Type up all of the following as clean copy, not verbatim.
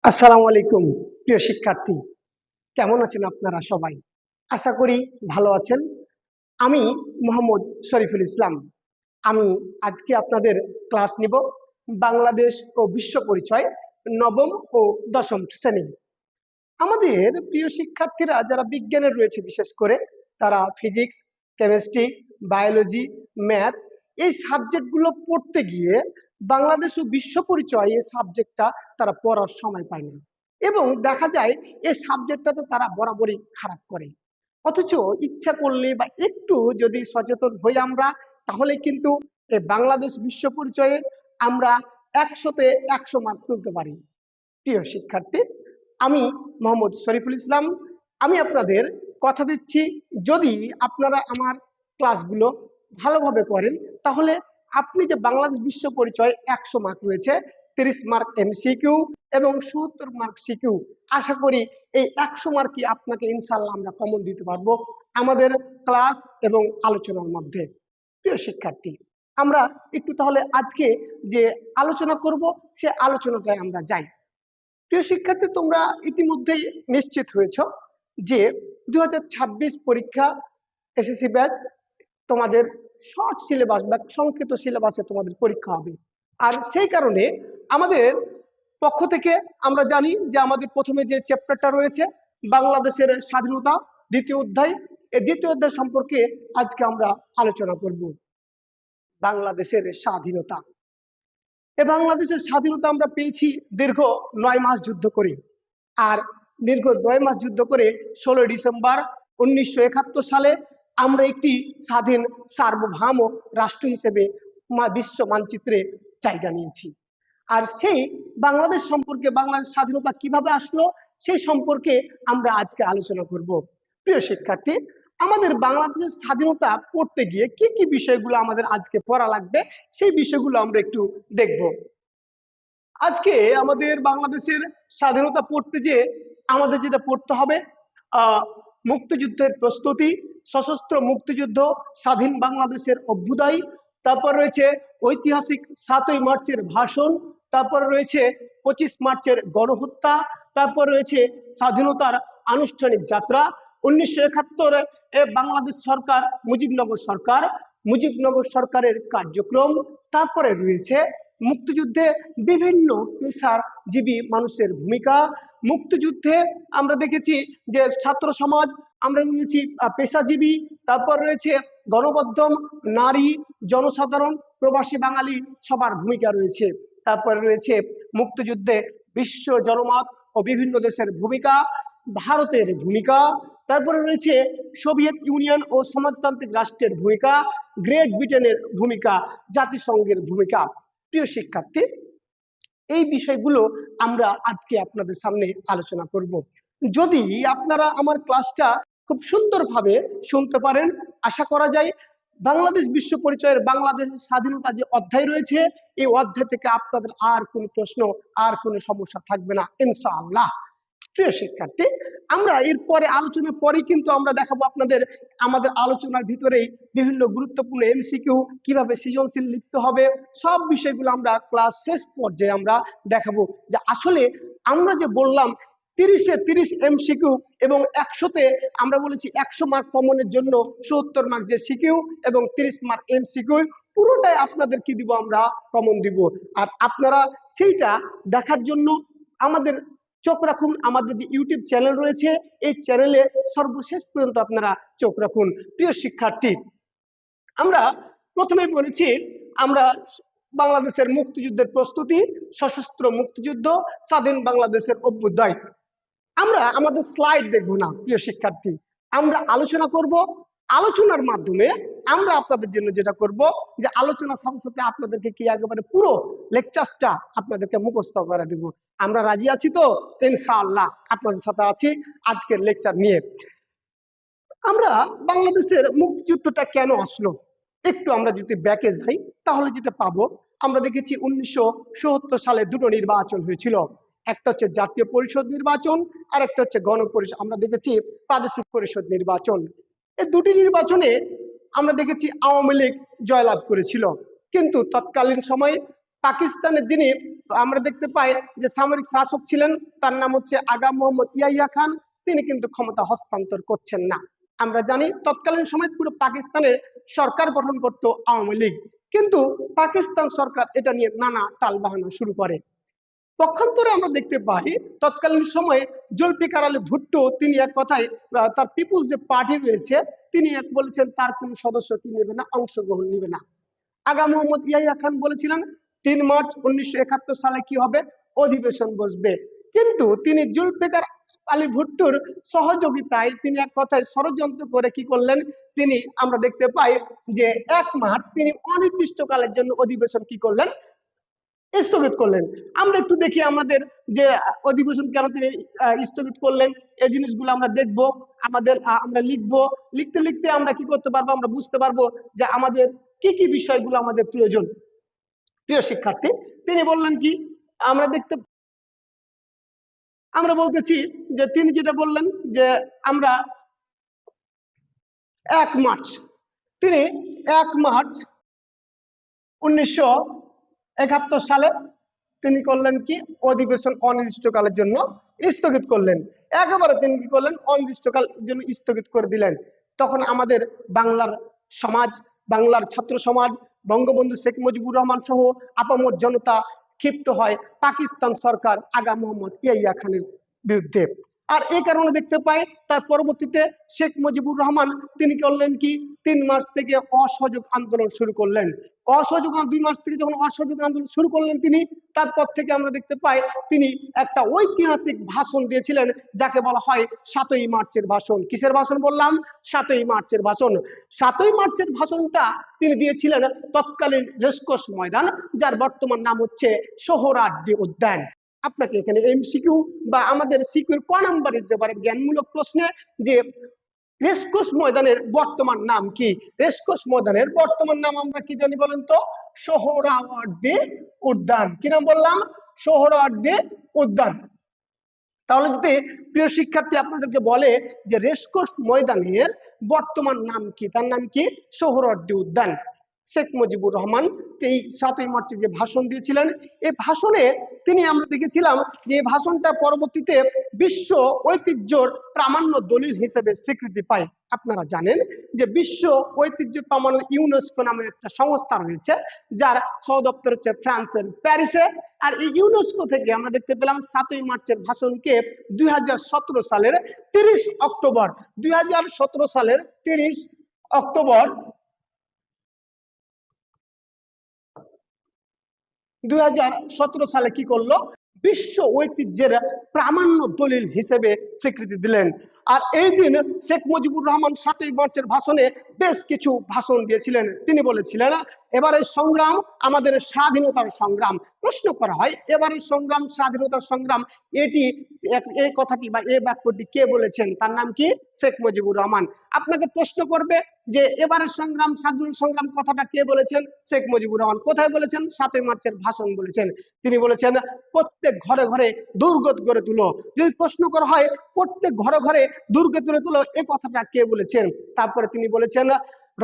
আসসালামু আলাইকুম প্রিয় শিক্ষার্থী, কেমন আছেন আপনারা সবাই? আশা করি ভালো আছেন। আমি মোহাম্মদ শরীফুল ইসলাম। আমি আজকে আপনাদের ক্লাস নিব বাংলাদেশ ও বিশ্ব পরিচয় নবম ও দশম শ্রেণী। আমাদের প্রিয় শিক্ষার্থীরা যারা বিজ্ঞানের রয়েছে, বিশেষ করে তারা ফিজিক্স, কেমিস্ট্রি, বায়োলজি, ম্যাথ এই সাবজেক্টগুলো পড়তে গিয়ে বাংলাদেশ ও বিশ্ব পরিচয় এই সাবজেক্টটা তারা পড়ার সময় পায় না, এবং দেখা যায় এই সাবজেক্টটাতে তারা বরাবরই খারাপ করে। অথচ ইচ্ছা করলে বা একটু যদি সচেতন হই আমরা, তাহলে কিন্তু এই বাংলাদেশ বিশ্ব পরিচয়ে আমরা 100-তে 100 মার্ক তুলতে পারি। প্রিয় শিক্ষার্থী, আমি মোহাম্মদ শরীফুল ইসলাম। আমি আপনাদের কথা দিচ্ছি, যদি আপনারা আমার ক্লাসগুলো ভালোভাবে করেন, তাহলে আপনি যে বাংলাদেশ বিশ্ব পরিচয় 100 মার্ক রয়েছে, 30 মার্ক এমসিকিউ এবং 70 মার্ক সিকিউ, আশা করি এই 100 মার্কই আপনাকে ইনশাল্লাহ আমরা কমন দিতে পারবো আমাদের ক্লাস এবং আলোচনার মধ্যে। প্রিয় শিক্ষার্থী, আমরা একটু তাহলে আজকে যে আলোচনা করব সে আলোচনাটায় আমরা যাই। প্রিয় শিক্ষার্থী, তোমরা ইতিমধ্যেই নিশ্চিত হয়েছ যে 2026 পরীক্ষা এসএসসি ব্যাচ তোমাদের শর্ট সিলেবাস বা সংক্ষিপ্ত সিলেবাসে তোমাদের পরীক্ষা হবে। আর সেই কারণে আমাদের পক্ষ থেকে আমরা জানি যে আমাদের প্রথমে যে চ্যাপ্টারটা রয়েছে বাংলাদেশের স্বাধীনতা, দ্বিতীয় অধ্যায়, এই দ্বিতীয় অধ্যায় সম্পর্কে আজকে আমরা আলোচনা করব। বাংলাদেশের স্বাধীনতা। বাংলাদেশের স্বাধীনতা আমরা পেয়েছি দীর্ঘ 9 মাস যুদ্ধ করে। আর দীর্ঘ 9 মাস যুদ্ধ করে 16 ডিসেম্বর 1971 সালে আমরা একটি স্বাধীন সার্বভৌম রাষ্ট্র হিসেবে বিশ্ব মানচিত্রে জায়গা নিয়েছি। আর সেই বাংলাদেশ সম্পর্কে, বাংলাদেশ স্বাধীনতা কিভাবে আসলো সেই সম্পর্কে আমরা আজকে আলোচনা করব। প্রিয় শিক্ষার্থী, আমাদের বাংলাদেশের স্বাধীনতা পড়তে গিয়ে কি কি বিষয়গুলো আমাদের আজকে পড়া লাগবে সেই বিষয়গুলো আমরা একটু দেখব। আজকে আমাদের বাংলাদেশের স্বাধীনতা পড়তে যে আমাদের যেটা পড়তে হবে, মুক্তিযুদ্ধের প্রস্তুতি, সশস্ত্র মুক্তিযুদ্ধ, স্বাধীন বাংলাদেশের অভ্যুদয়, তারপর রয়েছে ঐতিহাসিক 7ই মার্চের ভাষণ, তারপর রয়েছে 25 মার্চের গণহত্যা, তারপর রয়েছে স্বাধীনতার আনুষ্ঠানিক যাত্রা, 1971 বাংলাদেশ সরকার, মুজিবনগর সরকারের কার্যক্রম, তারপরে রয়েছে মুক্তিযুদ্ধে বিভিন্ন পেশাজীবী মানুষের ভূমিকা। মুক্তিযুদ্ধে আমরা দেখেছি যে ছাত্র সমাজ, আমরা দেখেছি পেশাজীবী, তারপর রয়েছে গণমাধ্যম, নারী, জনসাধারণ, প্রবাসী বাঙালি সবার ভূমিকা রয়েছে। তারপরে রয়েছে মুক্তিযুদ্ধে বিশ্ব জনমত ও বিভিন্ন দেশের ভূমিকা, ভারতের ভূমিকা, তারপরে রয়েছে সোভিয়েত ইউনিয়ন ও সমাজতান্ত্রিক রাষ্ট্রের ভূমিকা, গ্রেট ব্রিটেনের ভূমিকা, জাতিসংঘের ভূমিকা। প্রিয় শিক্ষার্থী, এই বিষয়গুলো আমরা আজকে আপনাদের সামনে আলোচনা করব। যদি আপনারা আমার ক্লাসটা খুব সুন্দরভাবে শুনতে পারেন, আশা করা যায় বাংলাদেশ বিশ্ব পরিচয়ের বাংলাদেশের স্বাধীনতা যে অধ্যায় রয়েছে, এই অধ্যায় থেকে আপনাদের আর কোনো প্রশ্ন, আর কোনো সমস্যা থাকবে না ইনশাআল্লাহ। প্রিয় শিক্ষার্থী, আমরা এরপরে আলোচনার পরে কিন্তু আমরা দেখাবো আপনাদের আমাদের আলোচনার ভিতরেই বিভিন্ন গুরুত্বপূর্ণ এমসিকিউ, কিভাবে সৃজনশীল লিখতে হবে, সব বিষয়গুলো আমরা ক্লাস শেষ পর্যায়ে আমরা দেখাবো যে আসলে আমরা যে বললাম 30-এ 30 এমসিকিউ এবং 100-তে আমরা বলেছি 100 মার্ক কমনের জন্য 70 মার্ক যে সিকিউ এবং 30 মার্ক এমসিকিউ, পুরোটাই আপনাদের কি দিব, আমরা কমন দিব। আর আপনারা সেইটা দেখার জন্য আমাদের চোখ রাখুন, আমাদের যে ইউটিউব চ্যানেল রয়েছে এই চ্যানেলে সর্বশেষ পর্যন্ত আপনারা চোখ রাখুন। প্রিয় শিক্ষার্থী, আমরা প্রথমেই বলেছি আমরা বাংলাদেশের মুক্তিযুদ্ধের প্রস্তুতি, সশস্ত্র মুক্তিযুদ্ধ, স্বাধীন বাংলাদেশের অভ্যুদয়। আমরা আমাদের স্লাইড দেখব না প্রিয় শিক্ষার্থী, আমরা আলোচনা করব। আলোচনার মাধ্যমে আমরা আপনাদের জন্য যেটা করব যে আলোচনার সাথে সাথে আপনাদেরকে কি একেবারে পুরো লেকচারটা আপনাদেরকে মুখস্থ করে দেব। আমরা রাজি আছি তো? ইনশাআল্লাহ আপনাদের সাথে আছি আজকের লেকচার নিয়ে। আমরা বাংলাদেশের মুক্তিযুদ্ধটা কেন আসলো একটু আমরা যদি ব্যাকে যাই, তাহলে যেটা পাবো, আমরা দেখেছি 19৭ সালে দুটো নির্বাচন হয়েছিল। একটা হচ্ছে জাতীয় পরিষদ নির্বাচন, আর একটা হচ্ছে গণপরিষদ, আমরা দেখেছি প্রাদেশিক পরিষদ নির্বাচন। এই দুটি নির্বাচনে আমরা দেখেছি আওয়ামী লীগ জয়লাভ করেছিল, কিন্তু তৎকালীন সময়ে পাকিস্তানের যিনি আমরা দেখতে পাই যে সামরিক শাসক ছিলেন, তার নাম হচ্ছে আগা মোহাম্মদ ইয়াহিয়া খান, তিনি কিন্তু ক্ষমতা হস্তান্তর করছেন না। আমরা জানি তৎকালীন সময় পুরো পাকিস্তানের সরকার গঠন করত আওয়ামী লীগ, কিন্তু পাকিস্তান সরকার এটা নিয়ে নানা টালবাহানা শুরু করে। পক্ষান্তরে আমরা দেখতে পাই তৎকালীন সময়ে জুলফিকার আলী ভুট্টো তিনি এক কথায় তার পিপুলস যে পার্টি রয়েছে তিনি এক বলেছেন তার কোন সদস্য কি নেবে না, অংশগ্রহণ নেবে না। আগা মোহাম্মদ ইয়াহিয়া খান বলেছিলেন 3 মার্চ 1971 সালে কি হবে, অধিবেশন বসবে। কিন্তু তিনি জুলফিকার আলী ভুট্টোর সহযোগিতায় তিনি এক কথায় ষড়যন্ত্র করে কি করলেন, তিনি আমরা দেখতে পাই যে 1 মার্চ তিনি অনির্দিষ্টকালের জন্য অধিবেশন কি করলেন, স্থগিত করলেন। আমরা একটু দেখি আমাদের যে অধিবেশন কেন তিনি স্থগিত করলেন, এই জিনিসগুলো আমরা দেখব, আমরা লিখবো, লিখতে লিখতে আমরা কি করতে পারবো, আমরা বুঝতে পারবো যে আমাদের কি কি বিষয়গুলো আমাদের প্রয়োজন। প্রিয় শিক্ষার্থী, তিনি বললেন কি, আমরা বলতেছি যে তিনি যেটা বললেন যে আমরা 1 মার্চ, তিনি 1 মার্চ 1971 সালে তিনি করলেন কি, অধিবেশন অনির্দিষ্টকালের জন্য স্থগিত করলেন। একেবারে তিনি কি করলেন, অনির্দিষ্টকালের জন্য স্থগিত করে দিলেন। তখন আমাদের বাংলার সমাজ, বাংলার ছাত্র সমাজ, বঙ্গবন্ধু শেখ মুজিবুর রহমান সহ আপামর জনতা ক্ষিপ্ত হয় পাকিস্তান সরকার আগা মোহাম্মদ ইয়াহিয়া খানের বিরুদ্ধে। আর এই কারণে দেখতে পাই তার পরবর্তীতে শেখ মুজিবুর রহমান তিনি করলেন কি, 3 মার্চ থেকে অসহযোগ আন্দোলন শুরু করলেন। 2 মার্চ থেকে যখন অসহযোগ আন্দোলন শুরু করলেন তিনি, তারপর থেকে আমরা দেখতে পাই তিনি একটা ঐতিহাসিক ভাষণ দিয়েছিলেন যাকে বলা হয় 7ই মার্চের ভাষণ। কিসের ভাষণ বললাম, 7ই মার্চের ভাষণ। 7ই মার্চের ভাষণটা তিনি দিয়েছিলেন তৎকালীন রেসকোর্স ময়দান, যার বর্তমান নাম হচ্ছে সোহরাওয়ার্দী উদ্যান। আপনাকে এখানে এমসিকিউ বা আমাদের সিকিউর ক নাম্বার দিতে পারে জ্ঞানমূলক প্রশ্নে যে রেসকোর্স ময়দানের বর্তমান নাম কি। রেসকোর্স ময়দানের বর্তমান নাম আমরা কি জানি বলেন তো, সোহরাওয়ার্দী উদ্যান। কি নাম বললাম, সোহরাওয়ার্দী উদ্যান। তাহলে যদি প্রিয় শিক্ষার্থী আপনাদেরকে বলে যে রেসকোর্স ময়দানের বর্তমান নাম কি, তার নাম কি, সোহরাওয়ার্দী উদ্যান। শেখ মুজিবুর রহমান এই 7ই মার্চে যে ভাষণ দিয়েছিলেন, এই ভাষণে তিনি আমরা দেখেছিলাম যে এই ভাষণটা পরবর্তীতে বিশ্ব ঐতিহ্যর প্রামাণ্য দলিল হিসেবে স্বীকৃতি পায়। আপনারা জানেন যে বিশ্ব ঐতিহ্য প্রামাণ্য ইউনেস্কো নামে একটা সংস্থা রয়েছে, যার সদপ্তর হচ্ছে ফ্রান্সের প্যারিসে। আর এই ইউনেস্কো থেকে আমরা দেখতে পেলাম 7ই মার্চের ভাষণকে 2017 সালের 30 অক্টোবর 2017 সালের 30 অক্টোবর 2017 সালে কি করলো, বিশ্ব ঐতিহ্যের প্রামাণ্য দলিল হিসেবে স্বীকৃতি দিলেন। আর এই দিন শেখ মুজিবুর রহমান 7ই মার্চের ভাষণে বেশ কিছু ভাষণ দিয়েছিলেন। তিনি বলেছিলেন এবারের সংগ্রাম আমাদের স্বাধীনতার সংগ্রাম। প্রশ্ন করা হয় এবারের সংগ্রাম স্বাধীনতার সংগ্রাম, এটি এই কথাটি বা এই বাক্যটি কে বলেছেন, তার নাম কি, শেখ মুজিবুর রহমান। আপনাকে প্রশ্ন করবে যে এবারের সংগ্রাম স্বাধীনতা সংগ্রাম কথাটা কে বলেছেন, শেখ মুজিবুর রহমান। কোথায় বলেছেন, 7ই মার্চের ভাষণ বলেছেন। তিনি বলেছেন প্রত্যেক ঘরে ঘরে দুর্গ গড়ে তুলো। যদি প্রশ্ন করা হয় প্রত্যেক ঘরে ঘরে দুর্গ গড়ে তুলো, এই কথাটা কে বলেছেন, তারপরে তিনি বলেছেন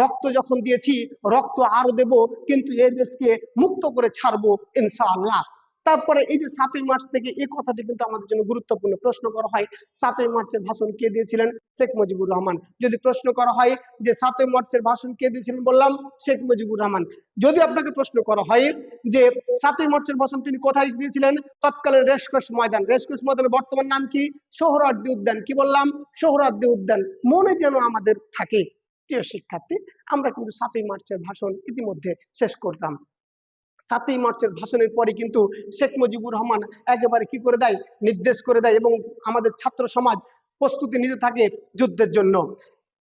রক্ত যখন দিয়েছি রক্ত আরো দেব, কিন্তু এই দেশকে মুক্ত করে ছাড়বো ইনশাআল্লাহ। তারপরে এই যে 7ই মার্চ থেকে এই কথাটি কিন্তু আমাদের জন্য গুরুত্বপূর্ণ। প্রশ্ন করা হয় 7ই মার্চের ভাষণ কে দিয়েছিলেন, শেখ মুজিবুর রহমান। যদি প্রশ্ন করা হয় যে 7ই মার্চের ভাষণ কে দিয়েছিলেন, বললাম শেখ মুজিবুর রহমান। যদি আপনাকে প্রশ্ন করা হয় যে 7ই মার্চের ভাষণ তিনি কোথায় দিয়েছিলেন, তৎকালীন রেসকোর্স ময়দান। রেসকোর্স ময়দানের বর্তমান নাম কি, সোহরাওয়ার্দী উদ্যান। কি বললাম, সোহরাওয়ার্দী উদ্যান। মনে যেন আমাদের থাকে। প্রিয় শিক্ষার্থী, আমরা কিন্তু 7ই মার্চের ভাষণ ইতিমধ্যে শেষ করলাম। 7ই মার্চের ভাষণের পরে কিন্তু শেখ মুজিবুর রহমান একেবারে কি করে দেয়, নির্দেশ করে দেয়, এবং আমাদের ছাত্র সমাজ প্রস্তুতি নিতে থাকে যুদ্ধের জন্য।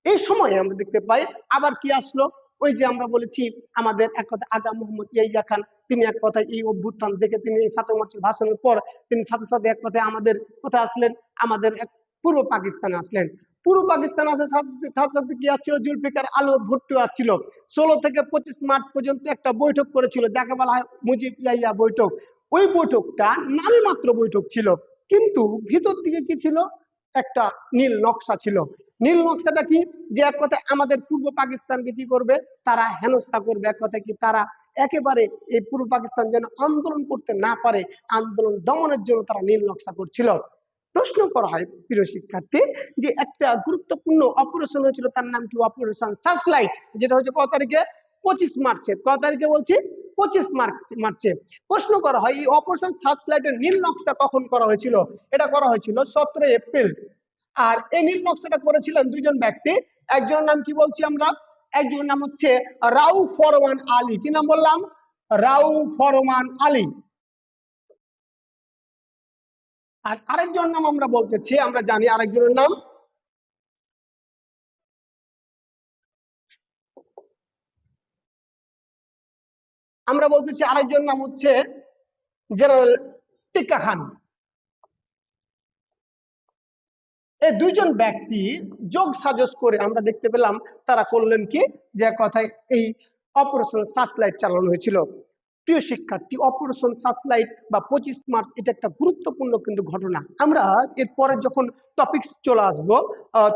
এই সময় আমরা দেখতে পাই আবার কি আসলো, ওই যে আমরা বলেছি আমাদের এক কথা আগা মোহাম্মদ ইয়াহিয়া খান, তিনি এক কথায় এই অভ্যুত্থান দেখে তিনি 7ই মার্চের ভাষণের পর তিনি সাথে সাথে এক কথায় আমাদের কোথায় আসলেন, আমাদের এক পূর্ব পাকিস্তানে আসলেন। পূর্ব পাকিস্তান আসার সাথে সাথে কি আসছিল, জুলফিকার আলী ভুট্টো আসছিল। 16 থেকে 25 মার্চ পর্যন্ত একটা বৈঠক করেছিল যাকে বলা হয় মুজিব ইয়াহিয়া বৈঠক। ওই বৈঠকটা নামে মাত্র বৈঠক ছিল, কিন্তু ভিতর দিকে কি ছিল, একটা নীল নকশা ছিল। নীল নকশাটা কি, যে এক কথায় আমাদের পূর্ব পাকিস্তানকে কি করবে, তারা হেনস্থা করবে, এক কথায় কি তারা একেবারে এই পূর্ব পাকিস্তান যেন আন্দোলন করতে না পারে, আন্দোলন দমনের জন্য তারা নীল নকশা করছিল। প্রশ্ন করা হয় প্রিয় শিক্ষার্থী যে একটা গুরুত্বপূর্ণ অপারেশন হয়েছিল, তার নাম কি? অপারেশন সার্চলাইট, যেটা হচ্ছে কত তারিখে? 25 মার্চে। কত তারিখে বলছি? 25 মার্চে। প্রশ্ন করা হয় এই অপারেশন সার্চলাইটের নীল নকশা কখন করা হয়েছিল? এটা করা হয়েছিল 17 এপ্রিল। আর এই নীল নকশাটা করেছিলেন দুইজন ব্যক্তি। একজনের নাম কি বলছি আমরা? একজনের নাম হচ্ছে রাউ ফরমান আলী। কি নাম বললাম? রাউ ফরমান আলী। আর আরেকজনের নাম আমরা বলতেছি, আমরা জানি আরেকজনের নাম, আমরা বলতেছি আরেকজনের নাম হচ্ছে জেনারেল টিক্কা খান। এই দুইজন ব্যক্তি যোগ সাজস করে আমরা দেখতে পেলাম তারা করলেন কি, যে কথায় এই অপারেশন সার্চলাইট চালানো হয়েছিল। প্রিয় শিক্ষার্থী, অপারেশন সার্চলাইট বা 25 মার্চ এটা একটা গুরুত্বপূর্ণ কিন্তু ঘটনা। আমরা এরপরে যখন টপিক চলে আসবো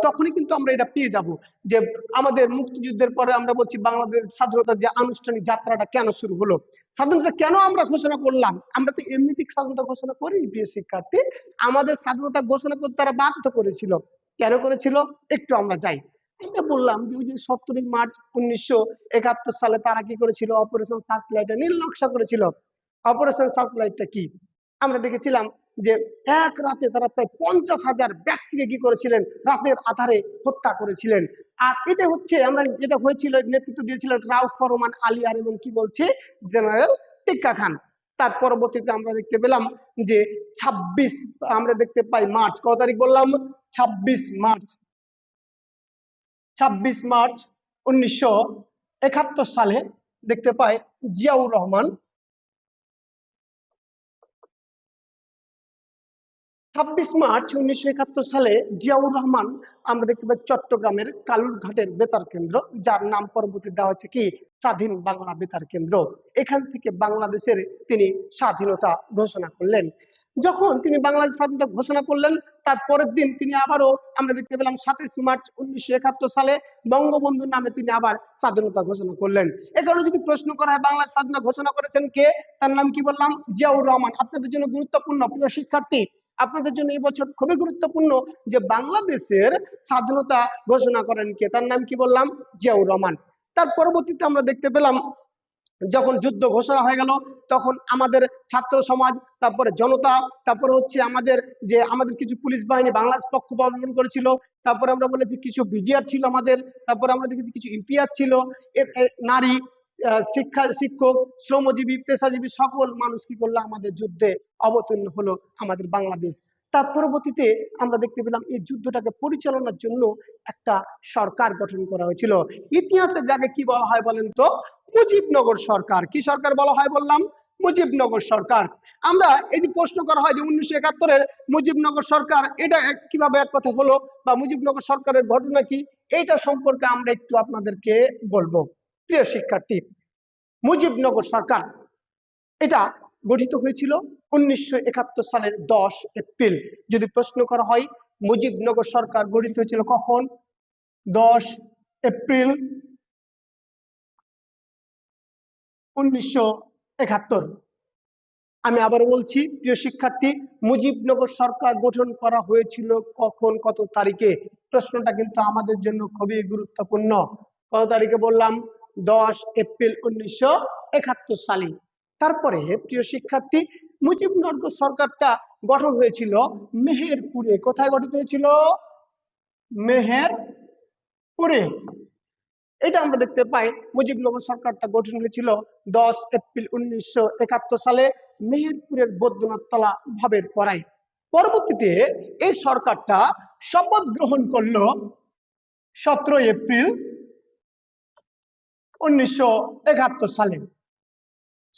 তখনই কিন্তু আমরা এটা পেয়ে যাব যে আমাদের মুক্তিযুদ্ধের পরে আমরা বলছি বাংলাদেশ স্বাধীনতার যে আনুষ্ঠানিক যাত্রাটা কেন শুরু হলো, স্বাধীনতা কেন আমরা ঘোষণা করলাম। আমরা তো এমনিতে স্বাধীনতা ঘোষণা করিনি প্রিয় শিক্ষার্থী, আমাদের স্বাধীনতা ঘোষণা করতে তারা বাধ্য করেছিল। কেন করেছিল একটু আমরা যাই। এটা বললাম যে ওই যে 17 মার্চ 1971 সালে তারা কি করেছিল? অপারেশন সার্চলাইটে নীল নকশা করেছিল। অপারেশন সার্চলাইটটা কি? আমরা দেখেছিলাম যে এক রাতে তারা প্রায় 50,000 ব্যক্তিকে কি করেছিলেন? রাতের আধারে হত্যা করেছিলেন। আর এটা হচ্ছে আমরা যেটা হয়েছিল নেতৃত্ব দিয়েছিলেন রাউ ফরমান আলী আর এবং কি বলছে জেনারেল টিক্কা খান। তার পরবর্তীতে আমরা দেখতে পেলাম যে 26 আমরা দেখতে পাই মার্চ, কত তারিখ বললাম? 26 মার্চ। 26 মার্চ 1971 সালে দেখতে পাই জিয়াউর রহমান, 26 মার্চ 1971 সালে জিয়াউর রহমান আমরা দেখতে পাই চট্টগ্রামের কালুরঘাটের বেতার কেন্দ্র, যার নাম পরবর্তী দেওয়া হচ্ছে কি স্বাধীন বাংলা বেতার কেন্দ্র। এখান থেকে বাংলাদেশের তিনি স্বাধীনতা ঘোষণা করলেন। যখন তিনি বাংলাদেশ স্বাধীনতা ঘোষণা করলেন তার পরের দিন তিনি আবারও আমরা দেখতে পেলাম 27 মার্চ 1971 সালে বঙ্গবন্ধুর নামে তিনি আবার স্বাধীনতা ঘোষণা করলেন। এ কারণে যদি প্রশ্ন করা হয় বাংলাদেশ স্বাধীনতা ঘোষণা করেছেন কে, তার নাম কি বললাম? জিয়াউর রহমান। আপনাদের জন্য গুরুত্বপূর্ণ প্রিয় শিক্ষার্থী, আপনাদের জন্য এই বছর খুবই গুরুত্বপূর্ণ যে বাংলাদেশের স্বাধীনতা ঘোষণা করেন কে, তার নাম কি বললাম? জিয়াউর রহমান। তার পরবর্তীতে আমরা দেখতে পেলাম যখন যুদ্ধ ঘোষণা হয়ে গেল তখন আমাদের ছাত্র সমাজ, তারপরে জনতা, তারপরে হচ্ছে আমাদের কিছু পুলিশ বাহিনী বাংলাদেশ পক্ষ অবলম্বন করেছিল, তারপরে আমরা বলেছি কিছু বিডিআর ছিল আমাদের, তারপরে আমরা দেখেছি কিছু ইউপিআর ছিল, নারী, শিক্ষক, শ্রমজীবী, পেশাজীবী সকল মানুষ কি করলো? আমাদের যুদ্ধে অবতীর্ণ হলো আমাদের বাংলাদেশ। তার পরবর্তীতে আমরা দেখতে পেলাম এই যুদ্ধটাকে পরিচালনার জন্য একটা সরকার গঠন করা হয়েছিল। ইতিহাসে যাকে কি বলা হয় বলেন তো? মুজিবনগর সরকার। কি সরকার বলা হয় বললাম? মুজিবনগর সরকার। আমরা এই যে প্রশ্ন করা হয় যে 1971-এর মুজিবনগর সরকার এটা কিভাবে এক কথা হলো বা মুজিবনগর সরকারের ঘটনা কি, এইটা সম্পর্কে আমরা একটু আপনাদেরকে বলবো। প্রিয় শিক্ষার্থী, মুজিবনগর সরকার এটা গঠিত হয়েছিল 1971 সালের 10 এপ্রিল। যদি প্রশ্ন করা হয় মুজিবনগর সরকার গঠিত হয়েছিল কখন? 10 এপ্রিল 1971। আমি আবার বলছি প্রিয় শিক্ষার্থী, মুজিবনগর সরকার গঠন করা হয়েছিল কখন, কত তারিখে? প্রশ্নটা কিন্তু আমাদের জন্য খুবই গুরুত্বপূর্ণ। কত তারিখে বললাম? 10 এপ্রিল 1971 সালে। তারপরে প্রিয় শিক্ষার্থী, মুজিবনগর সরকারটা গঠন হয়েছিল মেহেরপুরে। কোথায় গঠিত হয়েছিল? মেহেরপুরে। এটা আমরা দেখতে পাই মুজিবনগর সরকারটা গঠন হয়েছিল 10 এপ্রিল 1971 সালে মেহেরপুরের বৈদ্যনাথ তলা ভাবের পড়ায়। পরবর্তীতে এই সরকারটা শপথ গ্রহণ করলো 17 এপ্রিল 1971 সালে।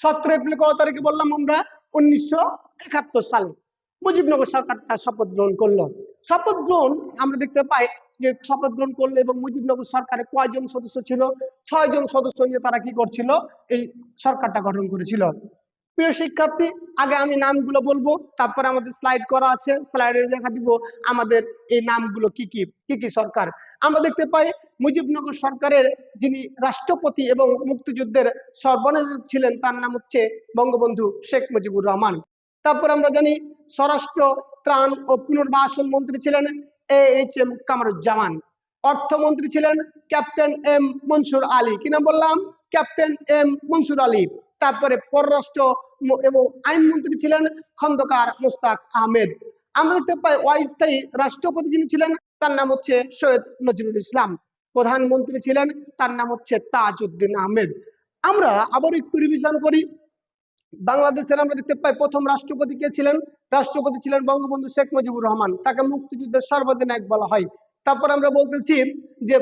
17 এপ্রিল কত তারিখে বললাম আমরা? 1971 সালে মুজিবনগর সরকারটা শপথ গ্রহণ করলো। শপথ গ্রহণ আমরা দেখতে পাই যে শপথ গ্রহণ করলো এবং মুজিবনগর সরকারে কয়জন সদস্য ছিল? 6 জন সদস্য নিয়ে তারা কি করছিল? এই সরকারটা গঠন করেছিল। প্রিয় শিক্ষার্থী, আগে আমি নামগুলো বলবো, তারপরে আমাদের স্লাইড করা আছে, স্লাইডে দেখা দিব আমাদের এই নামগুলো কি কি সরকার। আমরা দেখতে পাই মুজিবনগর সরকারের যিনি রাষ্ট্রপতি এবং মুক্তিযুদ্ধের সর্বনায়ক ছিলেন তার নাম হচ্ছে বঙ্গবন্ধু শেখ মুজিবুর রহমান। তারপর আমরা জানি স্বরাষ্ট্র, ত্রাণ ও পুনর্বাসন মন্ত্রী ছিলেন AHM কামরুজ্জামান। অর্থমন্ত্রী ছিলেন ক্যাপ্টেন M মনসুর আলী। কি নাম বললাম? Captain M Mansur Ali. তারপরে পররাষ্ট্র এবং আইনমন্ত্রী ছিলেন খন্দকার মোস্তাক আহমেদ। আমরা দেখতে পাই অস্থায়ী রাষ্ট্রপতি যিনি ছিলেন তার নাম হচ্ছে সৈয়দ নজরুল ইসলাম। প্রধানমন্ত্রী ছিলেন তার নাম হচ্ছে তাজউদ্দিন আহমেদ। আমরা আবার একটু রিভিশন করি। বাংলাদেশের আমরা দেখতে পাই প্রথম রাষ্ট্রপতি কে ছিলেন? রাষ্ট্রপতি ছিলেন বঙ্গবন্ধু শেখ মুজিবুর রহমান, তাকে মুক্তিযুদ্ধের সর্বাধিনায়ক বলা হয়। তারপর আমরা বলতেছি যে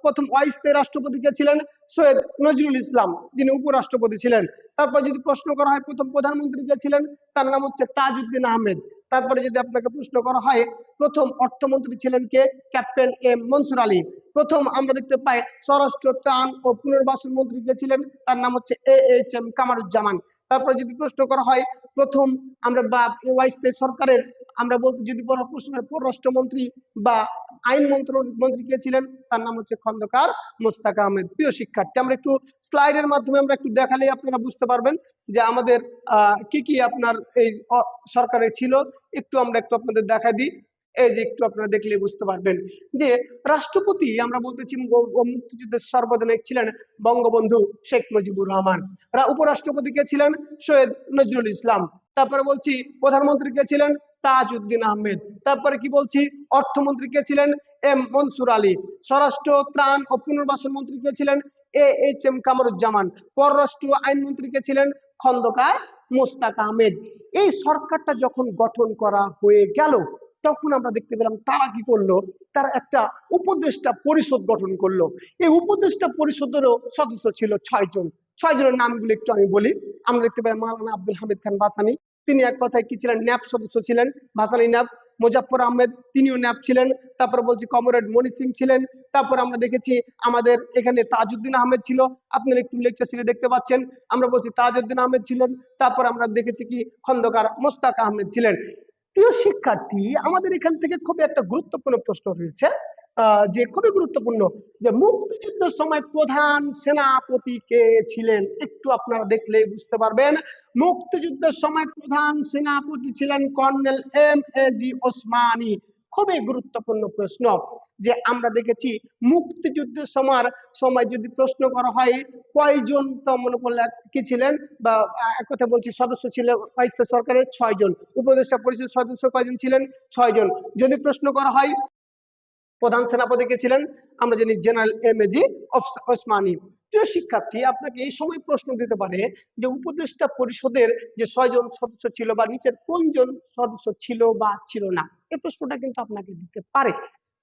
প্রথম অস্থায়ী রাষ্ট্রপতি কে ছিলেন? সৈয়দ নজরুল ইসলাম, যিনি উপরাষ্ট্রপতি ছিলেন। তারপর যদি প্রশ্ন করা হয় প্রথম প্রধানমন্ত্রী কে ছিলেন, তার নাম হচ্ছে তাজউদ্দিন আহমেদ। তারপরে যদি আপনাকে প্রশ্ন করা হয় প্রথম অর্থমন্ত্রী ছিলেন কে? Captain M Mansur Ali. প্রথম আমরা দেখতে পাই স্বরাষ্ট্র, ত্রাণ ও পুনর্বাসন মন্ত্রী কে ছিলেন, তার নাম হচ্ছে AHM কামারুজ্জামান। তারপরে যদি প্রশ্ন করা হয় প্রথম আমরা বা অস্থায়ী সরকারের আমরা বলতে যদি কোনো প্রশ্ন হয় পররাষ্ট্রমন্ত্রী বা আইন মন্ত্রী কে ছিলেন, তার নাম হচ্ছে খন্দকার মোস্তাক আহমেদ। প্রিয় শিক্ষার্থী, আমরা একটু স্লাইডের মাধ্যমে আমরা একটু দেখালেই আপনারা বুঝতে পারবেন যে আমাদের কি কি আপনার এই সরকারের ছিল। একটু আপনাদের দেখা দিই। এই যে একটু আপনারা দেখলে বুঝতে পারবেন যে রাষ্ট্রপতি আমরা বলতেছি মুক্তিযুদ্ধের সর্বাধিনায়ক ছিলেন বঙ্গবন্ধু শেখ মুজিবুর রহমান। উপরাষ্ট্রপতি কে ছিলেন? সৈয়দ নজরুল ইসলাম। তারপরে বলছি প্রধানমন্ত্রী কে ছিলেন? তাজউদ্দিন আহমেদ। তারপরে কি বলছি অর্থমন্ত্রী কে ছিলেন? M মনসুর আলী। স্বরাষ্ট্র, ত্রাণ ও পুনর্বাসন মন্ত্রী কে ছিলেন? AHM কামরুজ্জামান। পররাষ্ট্র আইনমন্ত্রী কে ছিলেন? খন্দকার মোস্তাক আহমেদ। এই সরকারটা যখন গঠন করা হয়ে গেল তখন আমরা দেখতে পেলাম তারা কি করলো, তারা একটা উপদেষ্টা পরিষদ গঠন করলো। এই উপদেষ্টা পরিষদেরও সদস্য ছিল 6 জন। 6 জনের নামগুলো একটু আমি বলি। আমরা দেখতে পাই মাওলানা আব্দুল হামিদ খান ভাসানী, তিনি এক কথায় কি ছিলেন? ন্যাপ সদস্য ছিলেন, ভাসানী ন্যাপ। মুজাফফর আহমেদ, তিনিও ন্যাপ ছিলেন। তারপর বলছি কমরেড মনি সিং ছিলেন। তারপর আমরা দেখেছি আমাদের এখানে তাজউদ্দিন আহমেদ ছিল, আপনারা একটু লেকচার সিটে দেখতে পাচ্ছেন। আমরা বলছি তাজউদ্দিন আহমেদ ছিলেন। তারপর আমরা দেখেছি কি খন্দকার মোস্তাক আহমেদ ছিলেন। প্রিয় শিক্ষার্থী, আমাদের এখান থেকে খুবই একটা গুরুত্বপূর্ণ প্রশ্ন রয়েছে, যে খুবই গুরুত্বপূর্ণ, যে মুক্তিযুদ্ধের সময় প্রধান সেনাপতি কে ছিলেন? একটু আপনারা দেখলে বুঝতে পারবেন। মুক্তিযুদ্ধের সময় প্রধান সেনাপতি ছিলেন কর্নেল M.A.G. ওসমানী। খুবই গুরুত্বপূর্ণ প্রশ্ন। যে আমরা দেখেছি মুক্তিযুদ্ধের সময় যদি প্রশ্ন করা হয় কয়জন, তো মনে করলে কি ছিলেন বা এক কথা বলছি সদস্য ছিলেন অস্থায়ী সরকারের 6 জন। উপদেষ্টা পরিষদ সদস্য কয়জন ছিলেন? 6 জন। যদি প্রশ্ন করা হয় প্রধান সেনাপতি কে ছিলেন? আমরা জানি জেনারেল M.A.G. ওসমানী। প্রিয় শিক্ষার্থী, আপনাকে এই সময় প্রশ্ন দিতে পারে যে উপদেষ্টা পরিষদের যে 6 জন সদস্য ছিল বা নিচের কোনজন সদস্য ছিল বা ছিল না, এই প্রশ্নটা কিন্তু আপনাকে দিতে পারে।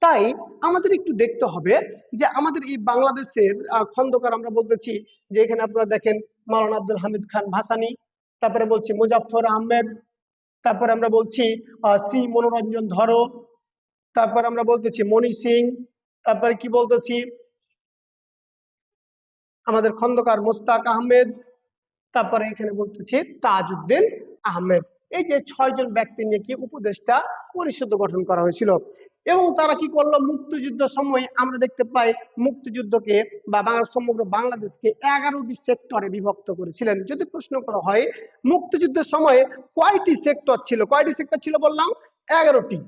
তাই আমাদের একটু দেখতে হবে যে আমাদের এই বাংলাদেশের খন্দকার আমরা বলতেছি যে এখানে আপনারা দেখেন মাওলানা আব্দুল হামিদ খান ভাসানী, তারপরে বলছি মুজাফফর আহমেদ, তারপরে আমরা বলছি শ্রী মনোরঞ্জন ধর, তারপর আমরা বলতেছি মনি সিং, তারপরে কি বলতেছি আমাদের খন্দকার মোস্তাক আহমেদ, তারপরে এখানে বলতেছি তাজউদ্দিন আহমেদ। এই যে 6 জন ব্যক্তি নিয়ে কি উপদেষ্টা পরিষদ গঠন করা হয়েছিল। এবং তারা কি করলো, মুক্তিযুদ্ধের সময় আমরা দেখতে পাই মুক্তিযুদ্ধকে বা সমগ্র বাংলাদেশকে 11টি সেক্টরে বিভক্ত করেছিলেন। যদি প্রশ্ন করা হয় মুক্তিযুদ্ধের সময় কয়টি সেক্টর ছিল, কয়টি সেক্টর ছিল বললাম? 11টি।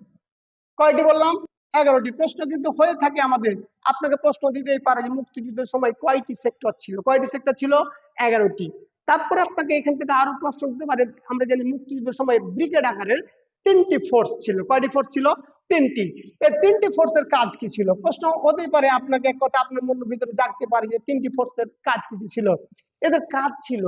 কয়টি বললাম? 11টি। প্রশ্ন কিন্তু হয়ে থাকে আমাদের, আপনাকে প্রশ্ন দিতেই পারে যে মুক্তিযুদ্ধের সময় কয়টি সেক্টর ছিল? কয়টি সেক্টর ছিল? 11টি। তারপরে আপনাকে এখান থেকে আরো প্রশ্ন দিতে পারে, আমরা জানি মুক্তিযুদ্ধের সময় ব্রিগেড আকারের 3টি ফোর্স ছিল। কয়টি ফোর্স ছিল? 3টি। এই 3টি ফোর্সের কাজ কি ছিল? প্রশ্ন হতেই পারে, আপনাকে এক কথা আপনার মনের ভিতরে জাগতে পারে যে 3টি ফোর্সের কাজ কি ছিল। এদের কাজ ছিল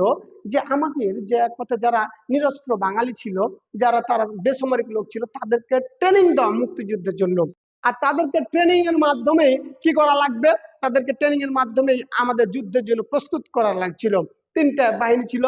যে আমাদের যে এক কথা যারা নিরস্ত্র বাঙালি ছিল, যারা তারা বেসামরিক লোক ছিল, তাদেরকে ট্রেনিং দেওয়া মুক্তিযুদ্ধের জন্য। আর তাদেরকে ট্রেনিং এর মাধ্যমে কি করা লাগবে? তাদেরকে ট্রেনিং এর মাধ্যমে আমাদের যুদ্ধের জন্য প্রস্তুত করা লাগছিল। 3টা বাহিনী ছিল,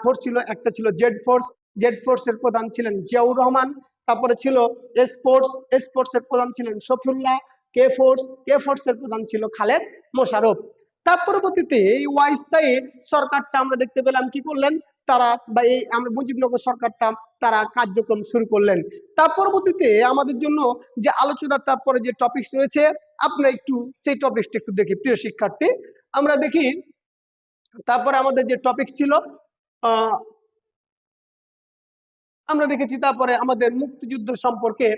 ফোর্স ছিল। একটা ছিল জেড ফোর্স, জেড ফোর্সের প্রধান ছিলেন জিয়াউর রহমান। তারপরে ছিল এস ফোর্স, এস ফোর্সের প্রধান ছিলেন শফিউল্লাহ। কে ফোর্স, কে ফোর্সের প্রধান ছিল খালেদ মোশাররফ। তার পরবর্তীতে এই অস্থায়ী সরকারটা আমরা দেখতে পেলাম কি করলেন, তারা বা এই আমরা মুজিবনগর সরকারটা তারা কার্যক্রম শুরু করলেন। তার পরবর্তীতে আমাদের জন্য যে আলোচনার তারপরে যে টপিকস রয়েছে, আপনারা একটু সেই টপিকসটা একটু দেখি প্রিয় শিক্ষার্থী। আমরা দেখি তারপরে আমাদের যে টপিক ছিল, আহ আমরা দেখেছি তারপরে আমাদের মুক্তিযুদ্ধ সম্পর্কে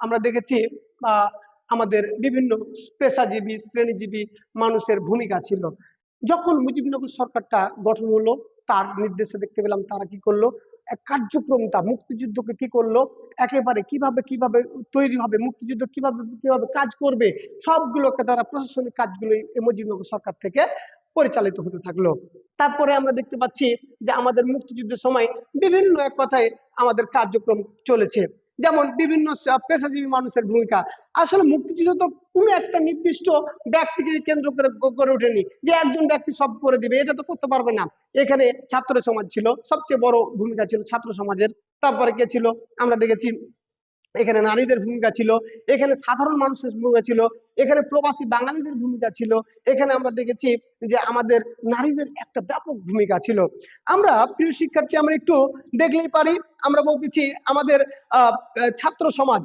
আমরা দেখেছি আমাদের বিভিন্ন পেশাজীবী শ্রেণীজীবী মানুষের ভূমিকা ছিল। যখন মুজিবনগর সরকারটা গঠন হলো, তার নির্দেশে দেখতে পেলাম তারা কি করলো, এক কার্যক্রমটা মুক্তিযুদ্ধকে কি করলো, একেবারে কিভাবে কিভাবে তৈরি হবে, মুক্তিযুদ্ধ কিভাবে কিভাবে কাজ করবে, সবগুলোকে তারা প্রশাসনিক কাজগুলো এই মুজিবনগর সরকার থেকে পরিচালিত হতে থাকলো। তারপরে আমরা দেখতে পাচ্ছি যে আমাদের মুক্তিযুদ্ধের সময় বিভিন্ন এক কথায় আমাদের কার্যক্রম চলেছে, যেমন বিভিন্ন পেশাজীবী মানুষের ভূমিকা। আসলে মুক্তিযুদ্ধ তো কোনো একটা নির্দিষ্ট ব্যক্তিকে কেন্দ্র করে গড়ে ওঠেনি যে একজন ব্যক্তি সব করে দিবে, এটা তো করতে পারবে না। এখানে ছাত্র সমাজ ছিল, সবচেয়ে বড় ভূমিকা ছিল ছাত্র সমাজের। তারপরে কে ছিল, আমরা দেখেছি এখানে নারীদের ভূমিকা ছিল, এখানে সাধারণ মানুষের ভূমিকা ছিল, এখানে প্রবাসী বাঙালিদের ভূমিকা ছিল, এখানে আমরা দেখেছি যে আমাদের নারীদের একটা ব্যাপক ভূমিকা ছিল। আমরা প্রিয় শিক্ষার্থী আমরা একটু দেখলেই পারি, আমরা বলতেছি আমাদের ছাত্র সমাজ,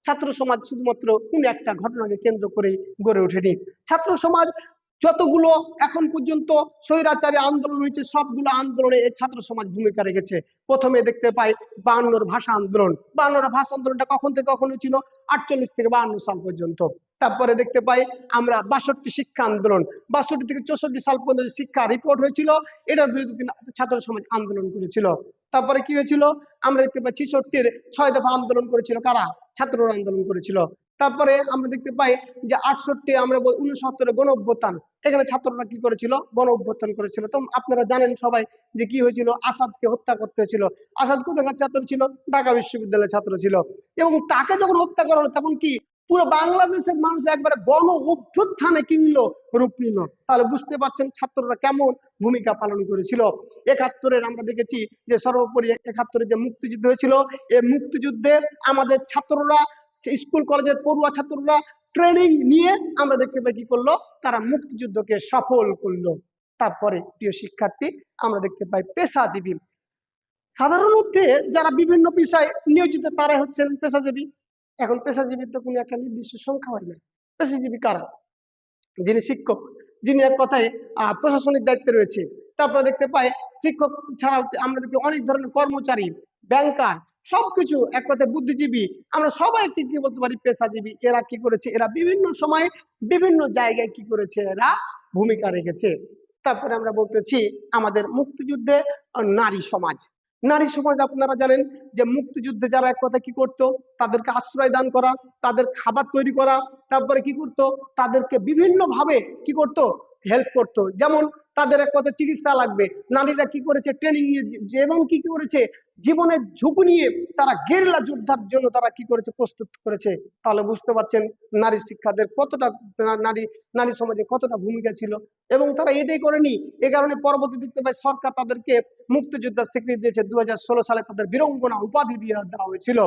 ছাত্র সমাজ শুধুমাত্র কোন একটা ঘটনাকে কেন্দ্র করে গড়ে ওঠেনি। ছাত্র সমাজ যতগুলো এখন পর্যন্ত স্বৈরাচারী আন্দোলন হয়েছে, সবগুলো আন্দোলনে এই ছাত্র সমাজ ভূমিকা রেখেছে। প্রথমে দেখতে পাই 52 ভাষা আন্দোলন। 52 ভাষা আন্দোলনটা কখন থেকে কখন হয়েছিল, 48 থেকে 52 সাল পর্যন্ত। তারপরে দেখতে পাই আমরা 62 শিক্ষা আন্দোলন, 62 থেকে 64 সাল পর্যন্ত শিক্ষা রিপোর্ট হয়েছিল, এটার বিরুদ্ধে ছাত্র সমাজ আন্দোলন করেছিল। তারপরে কি হয়েছিল, আমরা দেখতে পাই 66-র 6 দফা আন্দোলন করেছিল কারা, ছাত্ররা আন্দোলন করেছিল। তারপরে আমরা দেখতে পাই যে 68 আমরা 69-এর গণ অভ্যুত্থান, এখানে ছাত্ররা কি করেছিল, গণ অভ্যুত্থান করেছিল। তো আপনারা জানেন সবাই যে কি হয়েছিল, আসাদকে হত্যা করতে হয়েছিল। আসাদ কোথাকার ছাত্র ছিল, ঢাকা বিশ্ববিদ্যালয়ের ছাত্র ছিল। এবং তাকে যখন হত্যা করা হলো তখন কি পুরো বাংলাদেশের মানুষ একবারে গণ অভ্যুত্থানে কিনলো রূপ নিল। তাহলে বুঝতে পারছেন ছাত্ররা কেমন ভূমিকা পালন করেছিল। 71-এর আমরা দেখেছি যে সর্বোপরি 71-এর যে মুক্তিযুদ্ধ হয়েছিল, এই মুক্তিযুদ্ধে আমাদের ছাত্ররা, স্কুল কলেজের পড়ুয়া ছাত্ররা ট্রেনিং নিয়ে আমরা দেখতে পাই কি করলো, তারা মুক্তিযুদ্ধকে সফল করলো। তারপরে প্রিয় শিক্ষার্থী আমরা দেখতে পাই পেশাজীবী, সাধারণ অর্থে যারা বিভিন্ন পেশায় নিয়োজিত তারাই হচ্ছেন পেশাজীবী। এখন পেশাজীবীর তো কোনো একটা নির্দিষ্ট সংখ্যা হয় না। পেশাজীবী কারা, যিনি শিক্ষক, যিনি এক কথায় প্রশাসনিক দায়িত্বে রয়েছে। তারপরে দেখতে পাই শিক্ষক ছাড়াও আমরা দেখি অনেক ধরনের কর্মচারী, ব্যাংকার, সবকিছু এক কথায় বুদ্ধিজীবী, আমরা সবাই কি বলতে পারি পেশাজীবী। এরা কি করেছে, এরা বিভিন্ন সময় বিভিন্ন জায়গায় কি করেছে, এরা ভূমিকা রেখেছে। তারপরে আমরা বলতেছি আমাদের মুক্তিযুদ্ধে নারী সমাজ। নারী সমাজ আপনারা জানেন যে মুক্তিযুদ্ধে যারা এক কথা কি করতো, তাদেরকে আশ্রয় দান করা, তাদের খাবার তৈরি করা, তারপরে কি করতো, তাদেরকে বিভিন্ন ভাবে কি করতো, হেল্প করতো। যেমন তাদের এক কথা চিকিৎসা লাগবে, নারীরা কি করেছে ট্রেনিং নিয়ে, যেমন কি করেছে জীবনের ঝুঁকি নিয়ে তারা গেরিলা যুদ্ধের জন্য তারা কি করেছে, প্রস্তুত করেছে। তাহলে বুঝতে পারছেন নারী শিক্ষাদের কতটা, নারী নারী সমাজে কতটা ভূমিকা ছিল। এবং তারা এটাই করেনি, এ কারণে পরবর্তী দেখতে পাই সরকার তাদেরকে মুক্তিযোদ্ধার স্বীকৃতি দিয়েছে। 2016 সালে তাদের বীরঙ্গনা উপাধি দিয়ে দেওয়া হয়েছিল।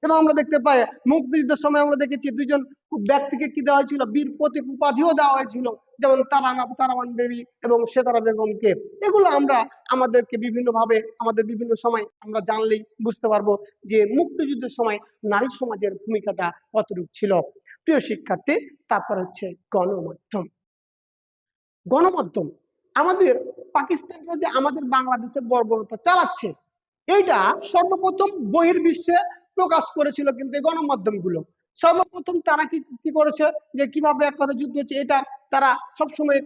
এবং আমরা দেখতে পাই মুক্তিযুদ্ধের সময় আমরা দেখেছি দুইজন ব্যক্তিকে কি দেওয়া হয়েছিল, বীর প্রতীক উপাধিও দেওয়া হয়েছিল, যেমন তারামান দেবী এবং সেতারা বেগমকে। এগুলো আমরা আমাদেরকে বিভিন্ন ভাবে আমাদের বিভিন্ন সময় আমরা জানলেই বুঝতে পারবো যে মুক্তিযুদ্ধের সময় নারী সমাজের ভূমিকাটা কতটুকু ছিল। প্রিয় শিক্ষার্থী, তারপর হচ্ছে গণমাধ্যম। গণমাধ্যম আমাদের পাকিস্তানরা যে আমাদের বাংলাদেশের বর্বরতা চালাচ্ছে, এইটা সর্বপ্রথম বহির্বিশ্বে প্রকাশ করেছিল কিন্তু এই গণমাধ্যমগুলো। সর্বপ্রথম তারা কি কি করেছে, যে কিভাবে এক কথা যুদ্ধ হচ্ছে এটা তারা সবসময়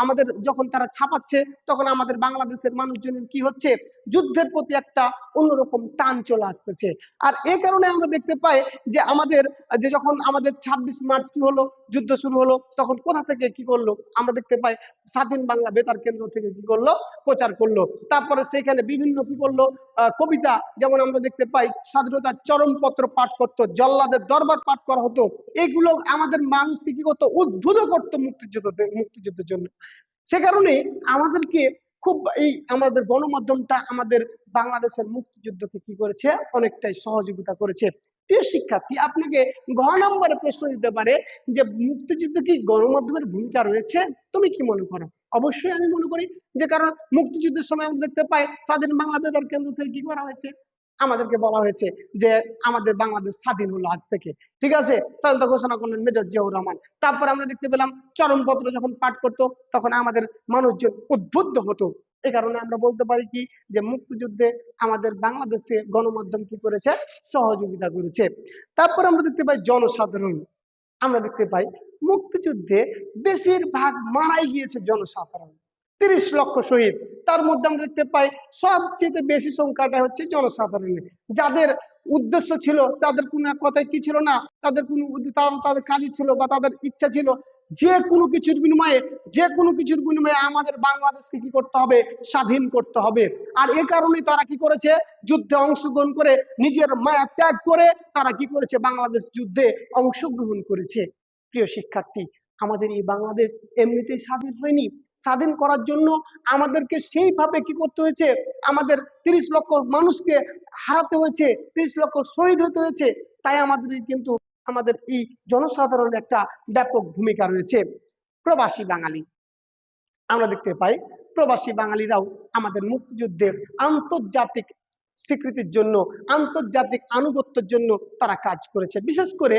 আমাদের যখন তারা ছাপাচ্ছে, তখন আমাদের বাংলাদেশের মানুষজনের কি হচ্ছে, যুদ্ধের প্রতি একটা অন্যরকম টান চলে আসতেছে। আর এই কারণে আমরা দেখতে পাই যে আমাদের যে যখন আমাদের 26 মার্চ কি হলো, যুদ্ধ শুরু হলো, তখন কোথা থেকে কি করলো, আমরা দেখতে পাই স্বাধীন বাংলা বেতার কেন্দ্র থেকে কি করলো, প্রচার করলো। তারপরে সেখানে বিভিন্ন কি করলো, কবিতা, যেমন আমরা দেখতে পাই স্বাধীনতার চরমপত্র পাঠ করতো, জল্লাদের দরবার পাঠ করা হতো। এগুলো আমাদের মানুষকে কি করতো, উদ্বুদ্ধ করতো মুক্তিযুদ্ধের জন্য। সে কারণে আমাদেরকে খুব এই আমাদের গণমাধ্যমটা আমাদের বাংলাদেশের মুক্তিযুদ্ধকে কি করেছে, অনেকটাই সহযোগিতা করেছে। প্রিয় শিক্ষার্থী, আপনাকে ঘ নম্বরে প্রশ্ন দিতে পারে যে মুক্তিযুদ্ধে কি গণমাধ্যমের ভূমিকা রয়েছে? তুমি কি মনে করো? অবশ্যই আমি মনে করি, যে কারণ মুক্তিযুদ্ধের সময় আমরা দেখতে পাই স্বাধীন বাংলা বেতার কেন্দ্র থেকে কি করা হয়েছে, আমাদেরকে বলা হয়েছে যে আমাদের বাংলাদেশ স্বাধীন হলো আজ থেকে, ঠিক আছে, স্বাধীনতা ঘোষণা করলেন মেজর জিয়াউর রহমান। তারপর আমরা দেখতে পেলাম চরমপত্র যখন পাঠ করতো তখন আমাদের মানুষজন উদ্বুদ্ধ হতো। এই কারণে আমরা বলতে পারি কি, যে মুক্তিযুদ্ধে আমাদের বাংলাদেশে গণমাধ্যম কি করেছে, সহযোগিতা করেছে। তারপর আমরা দেখতে পাই জনসাধারণ, আমরা দেখতে পাই মুক্তিযুদ্ধে বেশিরভাগ মারাই গিয়েছে জনসাধারণ, 30 লক্ষ শহীদ। তার মধ্যে আমরা দেখতে পাই সবচেয়ে বেশি সংখ্যাটা হচ্ছে জনসাধারণের, যাদের উদ্দেশ্য ছিল, তাদের কোনো এক কথায় কি ছিল না, তাদের কোনো তাদের কাজই ছিল বা তাদের ইচ্ছা ছিল যে কোনো কিছুর বিনিময়ে আমাদের বাংলাদেশকে কি করতে হবে, স্বাধীন করতে হবে। আর এ কারণে তারা কি করেছে, যুদ্ধে অংশগ্রহণ করে নিজের মায়া ত্যাগ করে তারা কি করেছে, বাংলাদেশ যুদ্ধে অংশগ্রহণ করেছে। প্রিয় শিক্ষার্থী, আমাদের এই বাংলাদেশ এমনিতেই স্বাধীন হয়নি। স্বাধীন করার জন্য আমাদেরকে সেইভাবে কি করতে হয়েছে, আমাদের 30 লক্ষ মানুষকে হারাতে হয়েছে, 30 লক্ষ শহীদ হতে হয়েছে। তাই আমাদের কিন্তু আমাদের এই জনসাধারণের একটা ব্যাপক ভূমিকা রয়েছে। প্রবাসী বাঙালি, আমরা দেখতে পাই প্রবাসী বাঙালিরাও আমাদের মুক্তিযুদ্ধের আন্তর্জাতিক স্বীকৃতির জন্য, আন্তর্জাতিক আনুগত্যের জন্য তারা কাজ করেছে, বিশেষ করে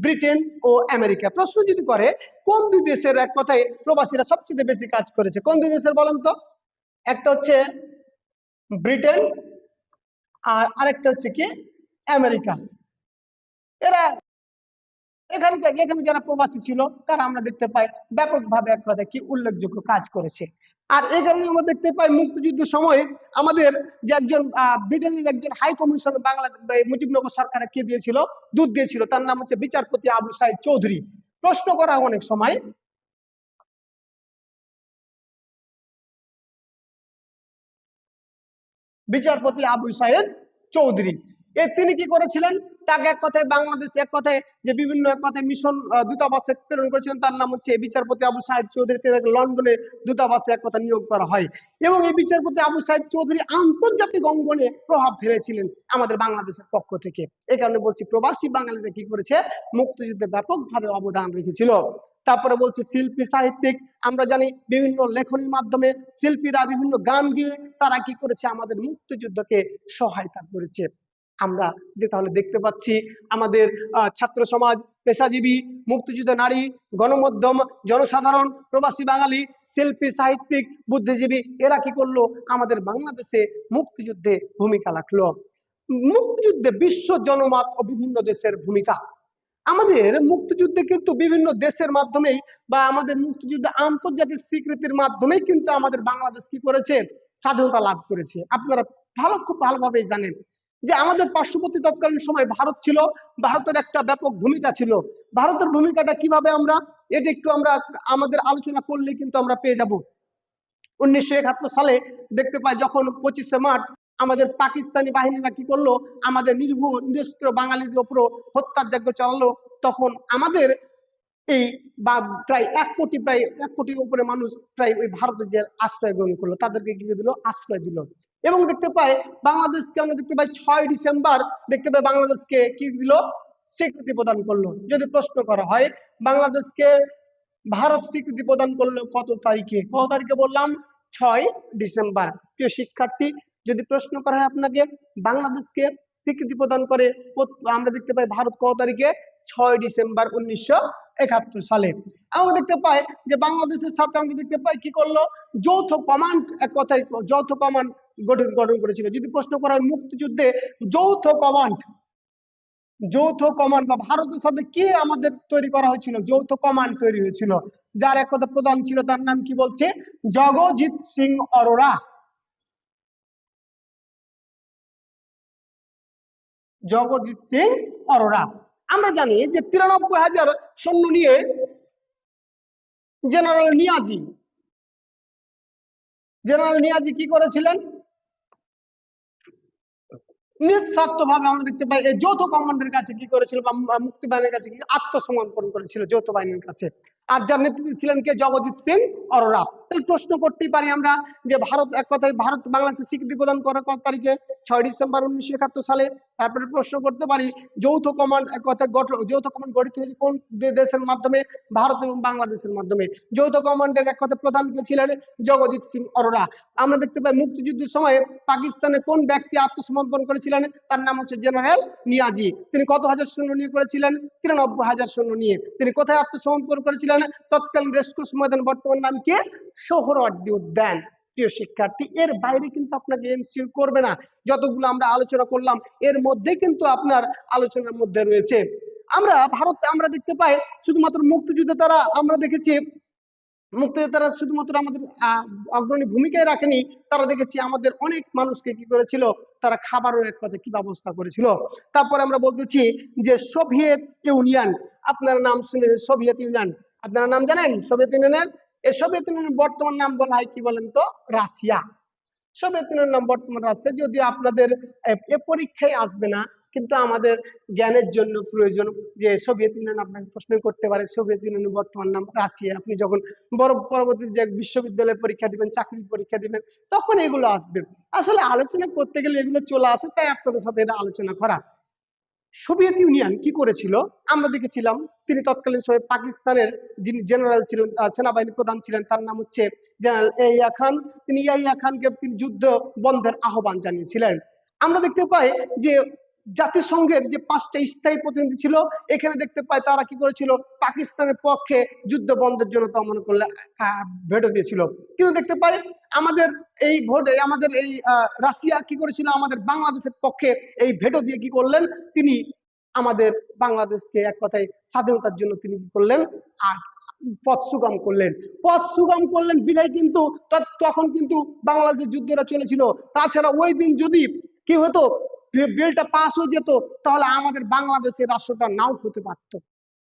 ব্রিটেন ও আমেরিকা। প্রশ্ন যদি করে কোন দুই দেশের, এক কথায় প্রবাসীরা সবচেয়ে বেশি কাজ করেছে, কোন দুই দেশের বলেন তো? একটা হচ্ছে ব্রিটেন আর আরেকটা হচ্ছে কি আমেরিকা। এরা এখানে যারা প্রবাসী ছিল তারা আমরা দেখতে পাই ব্যাপকভাবে এক কথা কি উল্লেখযোগ্য কাজ করেছে। আর এই কারণে আমরা দেখতে পাই মুক্তিযুদ্ধের সময় আমাদের যে একজন ব্রিটেনের একজন হাই কমিশন বাংলা মুজিবনগর সরকারে কে দিয়েছিল, দুধ দিয়েছিল, তার নাম হচ্ছে বিচারপতি আবু সাইদ চৌধুরী। প্রশ্ন করা অনেক সময় বিচারপতি আবু সাইদ চৌধুরী, তিনি কি করেছিলেন, তাকে এক কথায় বাংলাদেশে এক কথায় যে বিভিন্ন এক কথায় মিশন দূতাবাসে প্রেরণ করেছিলেন, তার নাম হচ্ছে বিচারপতি আবু সাইদ চৌধুরী। লন্ডনে দূতাবাসে এক কথা নিয়োগ করা হয় এবং এই বিচারপতি আবু সাইদ চৌধুরী আন্তর্জাতিক অঙ্গনে প্রভাব ফেলেছিলেন আমাদের বাংলাদেশের পক্ষ থেকে। এই কারণে বলছি প্রবাসী বাঙালিরা কি করেছে, মুক্তিযুদ্ধে ব্যাপকভাবে অবদান রেখেছিল। তারপরে বলছে শিল্পী সাহিত্যিক, আমরা জানি বিভিন্ন লেখনীর মাধ্যমে শিল্পীরা বিভিন্ন গান গিয়ে তারা কি করেছে, আমাদের মুক্তিযুদ্ধকে সহায়তা করেছে। আমরা যে তাহলে দেখতে পাচ্ছি আমাদের ছাত্র সমাজ, পেশাজীবী, মুক্তিযুদ্ধ নারী, গণমাধ্যম, জনসাধারণ, প্রবাসী বাঙালি, শিল্পী সাহিত্যিক, বুদ্ধিজীবী, এরা কি করলো, আমাদের বাংলাদেশে মুক্তিযুদ্ধে ভূমিকা রাখলো। মুক্তিযুদ্ধে বিশ্ব জনমত ও বিভিন্ন দেশের ভূমিকা, আমাদের মুক্তিযুদ্ধে কিন্তু বিভিন্ন দেশের মাধ্যমেই বা আমাদের মুক্তিযুদ্ধে আন্তর্জাতিক স্বীকৃতির মাধ্যমেই কিন্তু আমাদের বাংলাদেশ কি করেছে, স্বাধীনতা লাভ করেছে। আপনারা খুব ভালোভাবে জানেন যে আমাদের পার্শ্ববর্তী তৎকালীন সময় ভারত ছিল, ভারতের একটা ব্যাপক ভূমিকা ছিল। ভারতের ভূমিকাটা কিভাবে আমরা, এটা একটু আমরা আমাদের আলোচনা করলে কিন্তু আমরা পেয়ে যাব। 1971 সালে দেখতে পাই যখন 25শে মার্চ আমাদের পাকিস্তানি বাহিনীরা কি করলো, আমাদের নিরস্ত্র বাঙালিদের উপর হত্যাযজ্ঞ চালালো, তখন আমাদের এই বা প্রায় 1 কোটির উপরে মানুষ প্রায় ওই ভারতে যে আশ্রয় গ্রহণ করলো, তাদেরকে কি দিল, আশ্রয় দিল। এবং দেখতে পাই বাংলাদেশকে আমরা দেখতে পাই 6 ডিসেম্বর দেখতে পাই বাংলাদেশকে কি দিল, স্বীকৃতি প্রদান করলো। যদি প্রশ্ন করা হয় বাংলাদেশকে ভারত স্বীকৃতি প্রদান করলো কত তারিখে, কত তারিখে বললাম, 6 ডিসেম্বর। প্রিয় শিক্ষার্থী, যদি প্রশ্ন করা হয় আপনাকে বাংলাদেশকে স্বীকৃতি প্রদান করে, আমরা দেখতে পাই ভারত কত তারিখে, 6 ডিসেম্বর 1971 সালে। আমরা দেখতে পাই যে বাংলাদেশের সাথে আমরা দেখতে পাই কি করলো, যৌথ কমান্ড, এক কথায় যৌথ কমান্ড গঠন করেছিল। যদি প্রশ্ন করা হয় মুক্তিযুদ্ধে যৌথ কমান্ড বা ভারতের সাথে কি আমাদের তৈরি করা হয়েছিল, যৌথ কমান্ড তৈরি হয়েছিল, যার এক কথা প্রধান ছিল, তার নাম কি বলছে, জগজিৎ সিং অরোরা। জগজিৎ সিং অরোরা। আমরা জানি যে 93,000 সৈন্য নিয়ে জেনারেল নিয়াজি কি করেছিলেন, নিঃস্বার্থভাবে আমরা দেখতে পাই এই যৌথ কমান্ডের কাছে কি করেছিল বা মুক্তি বাহিনীর কাছে কি আত্মসমর্পণ করেছিল, যৌথ বাহিনীর কাছে। আর যার নেতৃত্বে ছিলেন কে? জগজিৎ সিং অরোরা। তাহলে প্রশ্ন করতেই পারি আমরা যে ভারত, এক কথায় ভারত বাংলাদেশের স্বীকৃতি প্রদান করে কত তারিখে? 6 ডিসেম্বর 1971 সালে। তারপরে প্রশ্ন করতে পারি যৌথ কমান্ড, এক কথায় যৌথ কমান্ড গঠিত হয়েছে কোন দেশের মাধ্যমে? ভারত এবং বাংলাদেশের মাধ্যমে। যৌথ কমান্ডের এক কথায় প্রধান কে ছিলেন? জগজিৎ সিং অরোরা। আমরা দেখতে পাই মুক্তিযুদ্ধের সময় পাকিস্তানে কোন ব্যক্তি আত্মসমর্পণ করেছিলেন? তার নাম হচ্ছে জেনারেল নিয়াজি। তিনি কত হাজার সৈন্য নিয়ে করেছিলেন? 93,000 সৈন্য নিয়ে। তিনি কোথায় আত্মসমর্পণ করেছিলেন? তৎকালীন রেসকোর্স ময়দান, বর্তমান নাম কি? সোহরাওয়ার্দী উদ্যান। প্রিয় শিক্ষার্থী, এর বাইরে কিন্তু আপনাকে এমসিকিউ করবে না। যতগুলো আমরা আলোচনা করলাম এর মধ্যে কিন্তু আপনার আলোচনার মধ্যে রয়েছে। আমরা দেখতে পাই শুধুমাত্র মুক্তিযুদ্ধে তারা, আমরা দেখেছি মুক্তিযোদ্ধারা শুধুমাত্র আমাদের অগ্রণী ভূমিকায় রাখেনি, তারা দেখেছি আমাদের অনেক মানুষকে কি করেছিল? তারা খাবারের এক কথা কি ব্যবস্থা করেছিল। তারপরে আমরা বলতেছি যে সোভিয়েত ইউনিয়ন, আপনারা নাম শুনেছেন সোভিয়েত ইউনিয়ন, আপনারা নাম জানেন সোভিয়েত ইউনিয়নের? এই সোভিয়েত ইউনিয়নের বর্তমান নাম বলা হয় কি বলেন তো? রাশিয়া। সোভিয়েত ইউনিয়নের নাম বর্তমান রাশিয়া। যদিও আপনাদের এ পরীক্ষায় আসবে না, কিন্তু আমাদের জ্ঞানের জন্য প্রয়োজন যে সোভিয়েত ইউনিয়ন আপনাকে প্রশ্ন করতে পারে সোভিয়েত ইউনিয়নের বর্তমান নাম রাশিয়া। আপনি যখন বড় পরবর্তী যে বিশ্ববিদ্যালয়ে পরীক্ষা দিবেন, চাকরির পরীক্ষা দিবেন, তখন এগুলো আসবে। আসলে আলোচনা করতে গেলে এগুলো চলে আসে, তাই আপনাদের সাথে এটা আলোচনা করা। সোভিয়েত ইউনিয়ন কি করেছিল? আমরা দেখেছিলাম তিনি তৎকালীন সময় পাকিস্তানের যিনি জেনারেল ছিলেন, সেনাবাহিনী প্রধান ছিলেন, তার নাম হচ্ছে জেনারেল ইয়াহিয়া খান। তিনি ইয়াহিয়া খানকে তিনি যুদ্ধ বন্ধের আহ্বান জানিয়েছিলেন। আমরা দেখতে পাই যে জাতিসংঘের যে 5টা স্থায়ী প্রতিনিধি ছিল, এখানে দেখতে পাই তারা কি করেছিল? পাকিস্তানের পক্ষে যুদ্ধ বন্ধের জন্য তা মনে করলে ভেটো দিয়েছিল। কিন্তু দেখতে পাই আমাদের এই ভোটে আমাদের এই রাশিয়া কি করেছিল? আমাদের বাংলাদেশের পক্ষে এই ভেটো দিয়ে কি করলেন? তিনি আমাদের বাংলাদেশকে এক কথায় স্বাধীনতার জন্য তিনি কি করলেন? আর পথ সুগম করলেন। পথ সুগম করলেন বিধায় কিন্তু তখন কিন্তু বাংলাদেশের যুদ্ধটা চলেছিল। তাছাড়া ওই দিন যদি কি হতো, বিলটা পাস হয়ে যেত, তাহলে আমাদের বাংলাদেশের রাষ্ট্রটা নাও হতে পারতো।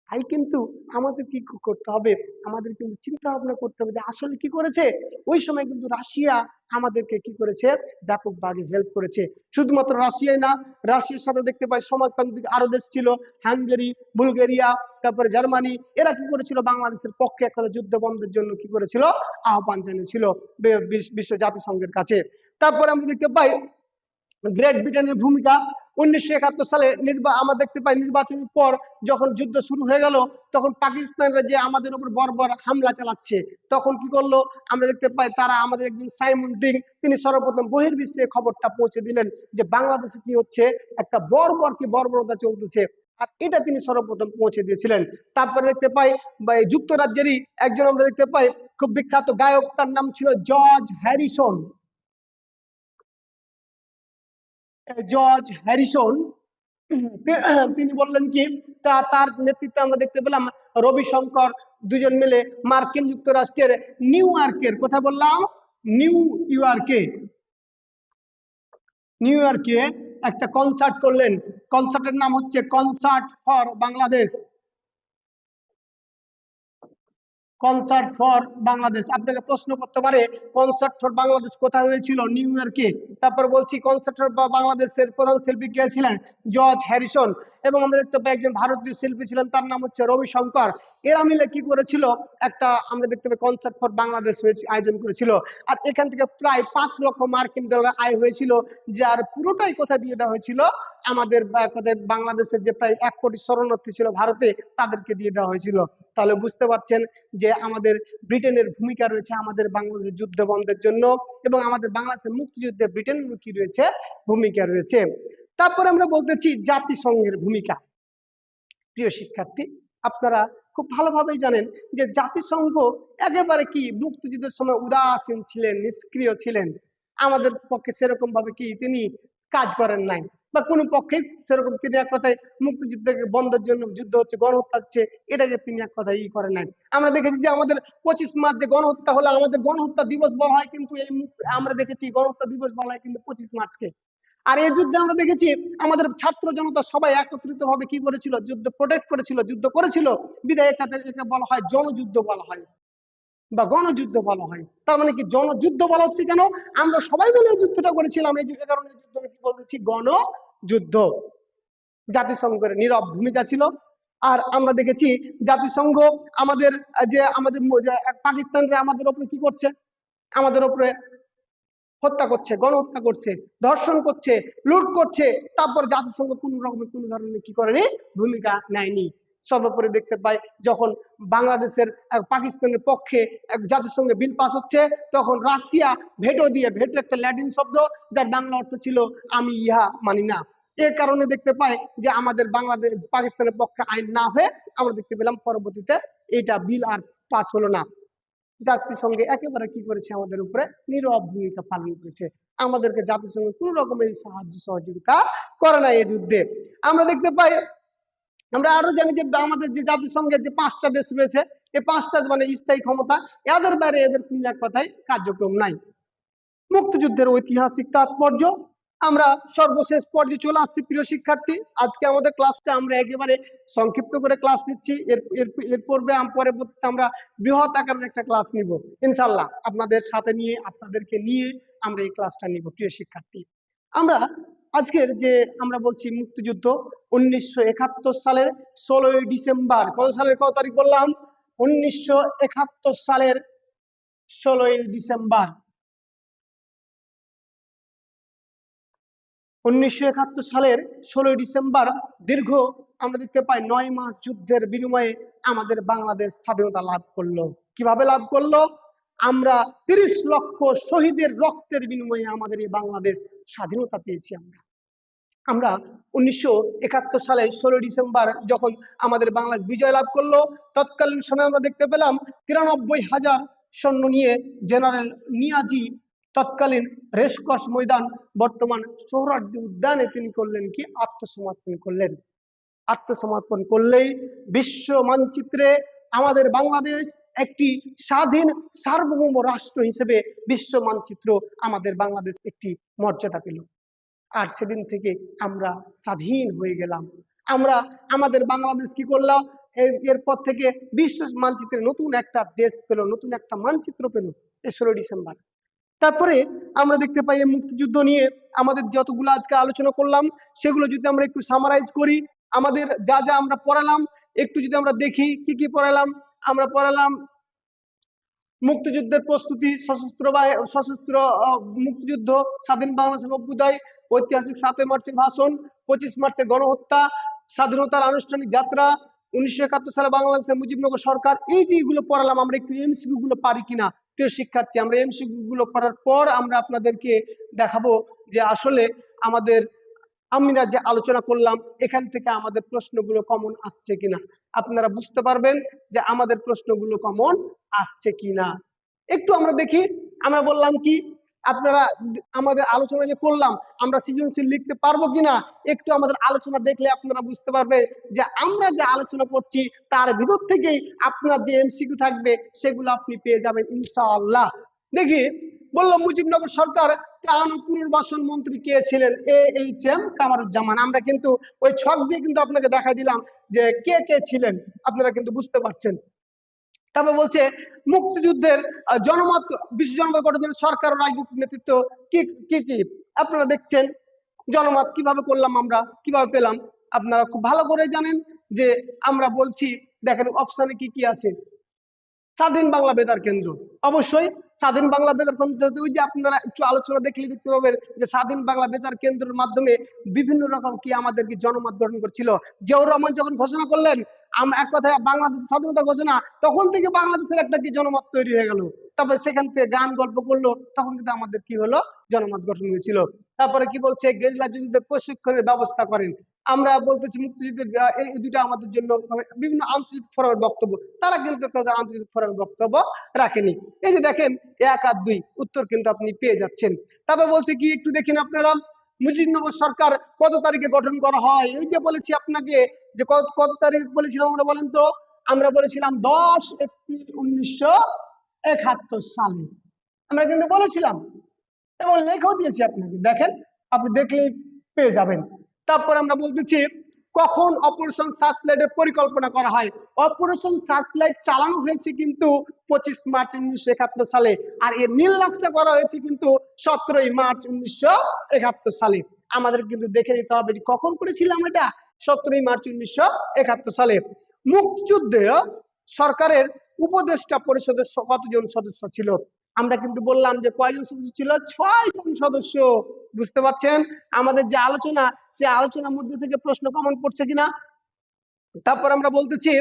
তাই কিন্তু আমাদের কি করতে হবে? আমাদের কিন্তু চিন্তা ভাবনা করতে হবে যে আসলে কি করেছে। ওই সময় কিন্তু রাশিয়া আমাদেরকে কি করেছে? ব্যাপকভাবে হেল্প করেছে। শুধুমাত্র রাশিয়াই না, রাশিয়ার সাথে দেখতে পাই সমাজতান্ত্রিক আরো দেশ ছিল, হাঙ্গেরি, বুলগেরিয়া, তারপরে জার্মানি। এরা কি করেছিল? বাংলাদেশের পক্ষে একটা যুদ্ধ বন্ধের জন্য কি করেছিল? আহ্বান জানিয়েছিল বিশ্ব জাতিসংঘের কাছে। তারপরে আমরা দেখতে পাই গ্রেট ব্রিটেনের ভূমিকা। 1971 সালে আমরা দেখতে পাই নির্বাচনের পর যখন যুদ্ধ শুরু হয়ে গেল, তখন পাকিস্তানরা যে আমাদের উপর বর্বর হামলা চালাচ্ছে, তখন কি করলো? আমরা দেখতে পাই তারা আমাদের একজন সাইমন ডিং, তিনি সর্বপ্রথম বহির্বিশ্বে খবরটা পৌঁছে দিলেন যে বাংলাদেশে কি হচ্ছে, একটা বর্বরতা চলতেছে। আর এটা তিনি সর্বপ্রথম পৌঁছে দিয়েছিলেন। তারপরে দেখতে পাই যুক্তরাজ্যেরই একজন আমরা দেখতে পাই খুব বিখ্যাত গায়ক, তার নাম ছিল জর্জ হ্যারিসন। জর্জ হ্যারিসন তিনি বললেন কি, তার নেতৃত্বে আমরা দেখতে পেলাম রবিশঙ্কর, দুজন মিলে মার্কিন যুক্তরাষ্ট্রের নিউ ইয়র্কের কথা বললাম, নিউ ইয়র্কে একটা কনসার্ট করলেন। কনসার্টের নাম হচ্ছে concert for Bangladesh. Concert for Bangladesh. আপনাকে প্রশ্ন করতে পারে কনসার্ট ফর বাংলাদেশ কোথায় হয়েছিল? নিউ ইয়র্কে। তারপর বলছি কনসার্ট ফর বাংলাদেশের প্রধান শিল্পী কে ছিলেন? George Harrison. এবং আমরা দেখতে পাই একজন ভারতীয় শিল্পী ছিলেন, তার নাম হচ্ছে রবিশঙ্কর। এরা মিলে কি করেছিল? একটা আমরা দেখতে পাই কনসার্ট ফর বাংলাদেশ আয়োজন করেছিল। আর এখান থেকে প্রায় 5 লক্ষ মার্কিন ডলার আয় হয়েছিল, যার পুরোটাই কোথা দিয়ে দেওয়া হয়েছিল? আমাদের বাংলাদেশের যে প্রায় 1 কোটি শরণার্থী ছিল ভারতে, তাদেরকে দিয়ে দেওয়া হয়েছিল। তাহলে বুঝতে পারছেন যে আমাদের ব্রিটেনের ভূমিকা রয়েছে আমাদের বাংলাদেশের যুদ্ধ বন্ধের জন্য, এবং আমাদের বাংলাদেশের মুক্তিযুদ্ধে ব্রিটেনের কি রয়েছে? ভূমিকা রয়েছে। তারপরে আমরা বলতেছি জাতিসংঘের ভূমিকা। প্রিয় শিক্ষার্থী, আপনারা খুব ভালোভাবেই জানেন যে জাতিসংঘ একেবারে কি মুক্তিযুদ্ধের সময় উদাসীন ছিলেন, নিষ্ক্রিয় ছিলেন। আমাদের পক্ষে সেরকম ভাবে কি তিনি কাজ করেন নাই, বা কোনো পক্ষে সেরকম তিনি এক কথায় মুক্তিযুদ্ধকে বন্ধের জন্য, যুদ্ধ হচ্ছে, গণহত্যা হচ্ছে, এটাকে তিনি এক কথায় করেন নাই। আমরা দেখেছি যে আমাদের 25 মার্চ যে গণহত্যা হলো, আমাদের গণহত্যা দিবস বলা হয়, কিন্তু আমরা দেখেছি গণহত্যা দিবস বলা হয় কিন্তু 25 মার্চকে। আর এই যুদ্ধে আমরা দেখেছি আমাদের ছাত্র জনতা সবাই একত্রিত ভাবে কি করেছিল? যুদ্ধ প্রোটেক্ট করেছিল, যুদ্ধ করেছিল। বিধায় এটাকে বলা হয় জনযুদ্ধ বলা হয়, বা গণযুদ্ধ বলা হয়। তার মানে কি জনযুদ্ধ বলা হচ্ছে কেন? আমরা সবাই মিলে যুদ্ধটা করেছিলাম, এই কারণে যুদ্ধকে কি বলেছি? গণযুদ্ধ। জাতিসংঘের নীরব ভূমিকা ছিল। আর আমরা দেখেছি জাতিসংঘ আমাদের যে পাকিস্তানরা আমাদের উপরে কি করছে, আমাদের উপরে হত্যা করছে, গণহত্যা করছে, ধর্ষণ করছে, লুট করছে, তারপর জাতিসংঘ কোন রকমের কোন ধরনের কি করেনি, ভূমিকা নেয়নি। সর্বোপরি দেখতে পাই যখন বাংলাদেশের পাকিস্তানের পক্ষে জাতিসংঘে বিল পাস হচ্ছে, তখন রাশিয়া ভেটো দিয়ে, ভেটো একটা ল্যাটিন শব্দ যার বাংলা অর্থ ছিল আমি ইহা মানি না। এর কারণে দেখতে পাই যে আমাদের বাংলাদেশ পাকিস্তানের পক্ষে আইন না হয়ে আমরা দেখতে পেলাম পরবর্তীতে এটা বিল আর পাস হলো না। জাতিসংঘে একেবারে কি করেছে, আমাদের উপরে নীরব ভূমিকা পালন করেছে, আমাদেরকে জাতিসংঘ কোন রকমের সাহায্য সহযোগিতা করে না এই যুদ্ধে। আমরা দেখতে পাই, আমরা আরো জানি যে আমাদের যে জাতিসংঘের যে 5টা দেশ রয়েছে, এই 5টা মানে স্থায়ী ক্ষমতা, এদের বাইরে এদের কোন এক কথায় কার্যক্রম নাই। মুক্তিযুদ্ধের ঐতিহাসিক তাৎপর্য, আমরা সর্বশেষ পর্যায়ে চলে আসছি প্রিয় শিক্ষার্থী। আজকে আমাদের ক্লাসটা আমরা একেবারে সংক্ষিপ্ত করে ক্লাস নিচ্ছি, এর পূর্বে পরবর্তীতে আমরা বৃহৎ আকারের একটা ক্লাস নিব ইনশাল্লাহ, আপনাদের সাথে নিয়ে, আপনাদেরকে নিয়ে আমরা এই ক্লাসটা নিব প্রিয় শিক্ষার্থী। আমরা আজকের যে আমরা বলছি মুক্তিযুদ্ধ 1971 সালের 16ই ডিসেম্বর, কত সালের কত তারিখ বললাম, 1971 সালের 16ই ডিসেম্বর। 1971 সালের 16ই ডিসেম্বর দীর্ঘ আমরা দেখতে পাই 9 মাস যুদ্ধের বিনিময়ে আমাদের বাংলাদেশ স্বাধীনতা লাভ করলো। কিভাবে লাভ করলো? আমরা 30 লক্ষ শহীদের রক্তের বিনিময়ে আমাদের এই বাংলাদেশ স্বাধীনতা পেয়েছি। আমরা 1971 সালে 16 ডিসেম্বর যখন আমাদের বাংলাদেশ বিজয় লাভ করলো, তৎকালীন সময় আমরা দেখতে পেলাম 93,000 সৈন্য নিয়ে জেনারেল নিয়াজি তৎকালীন রেসকোর্স ময়দান, বর্তমান সোহরাওয়ার্দী উদ্যানে তিনি করলেন কি, আত্মসমর্পণ করলেন। আত্মসমর্পণ করলেই বিশ্ব মানচিত্রে আমাদের বাংলাদেশ একটি স্বাধীন সার্বভৌম রাষ্ট্র হিসেবে বিশ্ব মানচিত্র আমাদের বাংলাদেশ একটি মর্যাদা পেল। আর সেদিন থেকে আমরা স্বাধীন হয়ে গেলাম। আমরা আমাদের বাংলাদেশ কি করলাম, এরপর থেকে বিশ্ব মানচিত্রে নতুন একটা দেশ পেল, নতুন একটা মানচিত্র পেল এই 16 ডিসেম্বর। তারপরে আমরা দেখতে পাই মুক্তিযুদ্ধ নিয়ে আমাদের যতগুলো আজকে আলোচনা করলাম, সেগুলো যদি আমরা একটু সামারাইজ করি, আমাদের যা যা আমরা পড়ালাম একটু যদি আমরা দেখি কি কি পড়ালাম। আমরা পড়ালাম মুক্তিযুদ্ধের প্রস্তুতি, সশস্ত্র মুক্তিযুদ্ধ, স্বাধীন বাংলাদেশের অভ্যুদয়, ঐতিহাসিক 7 মার্চের ভাষণ, 25 মার্চের গণহত্যা, স্বাধীনতার আনুষ্ঠানিক যাত্রা, 1971 সালে বাংলাদেশের মুজিবনগর সরকার। এই যে এগুলো পড়ালাম, আমরা একটু এমসিকিউ গুলো পারি কিনা প্রিয় শিক্ষার্থী। আমরা এমসিকিউ গুলো করার পর আমরা আপনাদেরকে দেখাবো যে আসলে আমাদের আমরা যে আলোচনা করলাম এখান থেকে আমাদের প্রশ্নগুলো কমন আসছে কিনা, আপনারা বুঝতে পারবেন যে আমাদের প্রশ্নগুলো কমন আসছে কিনা। একটু আমরা দেখি, আমরা বললাম কি, আপনারা আমাদের আলোচনা যে করলাম আমরা সৃজনশীল লিখতে পারবো কিনা, একটু আমাদের আলোচনা দেখলে আপনারা বুঝতে পারবে যে আমরা যে আলোচনা করছি তার ভিতর থেকেই আপনার যে এমসিকিউ থাকবে সেগুলো আপনি পেয়ে যাবেন ইনশাআল্লাহ। দেখি, বললাম মুজিবনগর সরকার ত্রাণ ও পুনর্বাসন মন্ত্রী কে ছিলেন, AHM কামারুজ্জামান। আমরা কিন্তু ওই ছক দিয়ে কিন্তু আপনাকে দেখা দিলাম যে কে কে ছিলেন, আপনারা কিন্তু বুঝতে পারছেন। তারপর বলছে মুক্তিযুদ্ধের জনমত, বিশ্ব জনমত গঠনের সরকার ও রাজনৈতিক নেতৃত্ব কি কি কি আপনারা দেখছেন। জনমত কিভাবে করলাম, আমরা কিভাবে পেলাম, আপনারা খুব ভালো করে জানেন যে আমরা বলছি, দেখেন অপশনে কি কি আছে। স্বাধীন বাংলা বেতার কেন্দ্র, অবশ্যই স্বাধীন বাংলা বেতার কেন্দ্র, ওই যে আপনারা একটু আলোচনা দেখলে দেখতে পাবেন যে স্বাধীন বাংলা বেতার কেন্দ্রের মাধ্যমে বিভিন্ন রকম কি আমাদের কি জনমত গঠন করছিল। জিয়াউর রহমান যখন ঘোষণা করলেন এক কথায় বাংলাদেশের স্বাধীনতা ঘোষণা, তখন থেকে বাংলাদেশের একটা কি জনমত তৈরি হয়ে গেল। তারপরে সেখান থেকে গান গল্প করলো, তখন কিন্তু আমাদের কি হলো, জনমত গঠন হয়েছিল। তারপরে কি বলছে, গেরিলা যুদ্ধের প্রশিক্ষণের ব্যবস্থা করেন। আমরা বলতেছি মুক্তিযুদ্ধের এই দুটা আমাদের জন্য বিভিন্ন আন্তর্জাতিক ফোরামের বক্তব্য, তারা কিন্তু আন্তর্জাতিক ফোরামের বক্তব্য রাখেনি। এই যে দেখেন 1 আর 2 উত্তর কিন্তু আপনি পেয়ে যাচ্ছেন। তারপর বলছে কি, একটু দেখেন আপনারা, মুজিবনগর সরকার কত তারিখে গঠন করা হয়। এই যে বলেছি আপনাকে যে কত তারিখ বলেছিলাম আমরা, বলেন তো। আমরা বলেছিলাম 10 এপ্রিল 1971 সালে, আমরা কিন্তু বলেছিলাম এবং লেখাও দিয়েছি আপনাকে, দেখেন আপনি দেখলেই পেয়ে যাবেন। তারপর আমরা বলতেছি কখন অপারেশন সার্চলাইটের পরিকল্পনা করা হয়। অপারেশন সার্চলাইট চালানো হয়েছে কিন্তু 25 মার্চ 1971 সালে, আর এর নীল নকশা করা হয়েছে কিন্তু 17 মার্চ 1971 সালে। আমাদের কিন্তু দেখে নিতে হবে যে কখন করেছিলাম এটা, 17 মার্চ 1971 সালে। মুক্তিযুদ্ধে সরকারের উপদেষ্টা পরিষদের কতজন সদস্য ছিল? আমরা কিন্তু বললাম যে কয়জন সদস্য ছিল, 6 জন সদস্য। বুঝতে পারছেন আমাদের যে আলোচনা, সে আলোচনার মধ্যে থেকে প্রশ্ন কমন পড়ছে কিনা। তারপর আমরা বলতেছি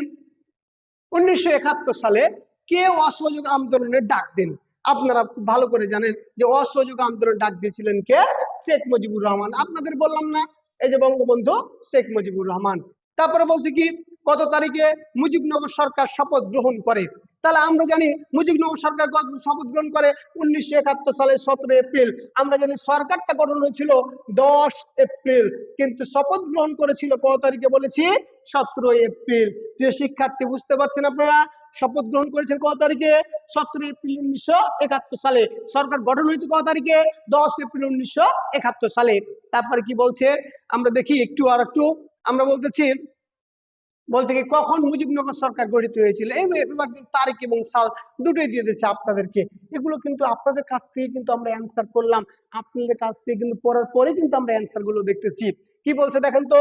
1971 সালে কে অসহযোগ আন্দোলনের ডাক দেন? আপনারা খুব ভালো করে জানেন যে অসহযোগ আন্দোলন ডাক দিয়েছিলেন কে? শেখ মুজিবুর রহমান। আপনাদের বললাম না, এই যে বঙ্গবন্ধু শেখ মুজিবুর রহমান। তারপরে বলছে কি কত তারিখে মুজিবনগর সরকার শপথ গ্রহণ করে? তাহলে আমরা জানি মুজিবনগর সরকার শপথ গ্রহণ করে 1971 সালের 17 এপ্রিল। আমরা জানি সরকারটা গঠন হয়েছিল 10 এপ্রিল, কিন্তু শপথ গ্রহণ করেছিল কত তারিখে বলেছি? 17 এপ্রিল। প্রিয় শিক্ষার্থী বুঝতে পারছেন আপনারা, শপথ গ্রহণ করেছেন কত তারিখে? 17 এপ্রিল 1971 সালে। সরকার গঠন হয়েছে কত তারিখে? 10 এপ্রিল 1971 সালে। তারপরে কি বলছে আমরা দেখি একটু আর একটু। আমরা বলছে কি কখন মুজিবনগর সরকার গঠিত হয়েছিল? এবার তারিখ এবং সাল দুটোই দিয়ে দিয়েছে আপনাদেরকে। এগুলো কিন্তু আপনাদের কাছ থেকে কিন্তু আমরা অ্যান্সার করলাম, আপনাদের কাছ থেকে কিন্তু পড়ার পরে কিন্তু আমরা অ্যান্সার গুলো দেখতেছি। কি বলছে দেখেন তো,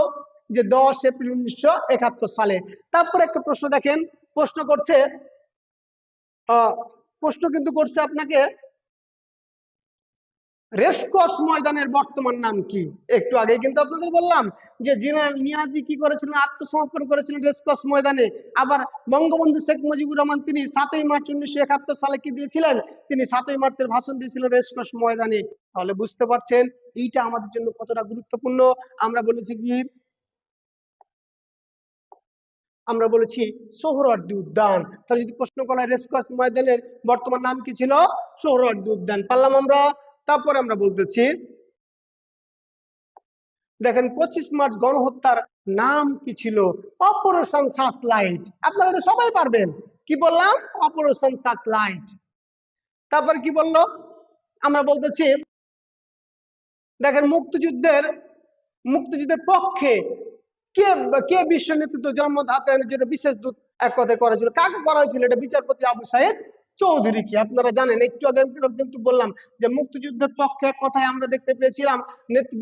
যে 10 এপ্রিল 1971 সালে। তারপর একটা প্রশ্ন দেখেন, প্রশ্ন করছে কিন্তু করছে আপনাকে, রেসকোর্স ময়দানের বর্তমান নাম কি? একটু আগে কিন্তু আপনাদের বললাম যে জেনারেল মিয়াজি কি করেছিলেন? আত্মসমর্পণ করেছিলেন রেসকোর্স ময়দানে। আবার বঙ্গবন্ধু শেখ মুজিবুর রহমান তিনি 7 মার্চ 1971 সালে কি দিয়েছিলেন? তিনি 7 মার্চের ভাষণ দিয়েছিলেন রেসকোর্স ময়দানে। তাহলে বুঝতে পারছেন এইটা আমাদের জন্য কতটা গুরুত্বপূর্ণ। আমরা বলেছি কি, আমরা বলেছি সোহরাওয়ার্দী উদ্যান। তাহলে যদি প্রশ্ন করা হয় রেসকোর্স ময়দানের বর্তমান নাম কি ছিল? সোহরাওয়ার্দী উদ্যান। পারলাম আমরা। তারপরে আমরা বলতেছি দেখেন 25 মার্চ গণহত্যার নাম কি ছিল? Operation searchlight. আপনারা এটা সবাই পারবেন। কি বললাম? Operation searchlight. তারপর কি বললো? আমরা বলতেছি দেখেন মুক্তিযুদ্ধের পক্ষে কে কে বিশ্ব নেতৃত্ব জন্ম দাতায়নের জন্য বিশেষ দূত এক কথায় করেছিল? কাকে করা হয়েছিল? এটা বিচারপতি আবু সাইদ চৌধুরী। কি আপনারা জানেন? একটু আগে কিন্তু বললাম যে মুক্তিযুদ্ধের পক্ষে কথায় আমরা দেখতে পেয়েছিলাম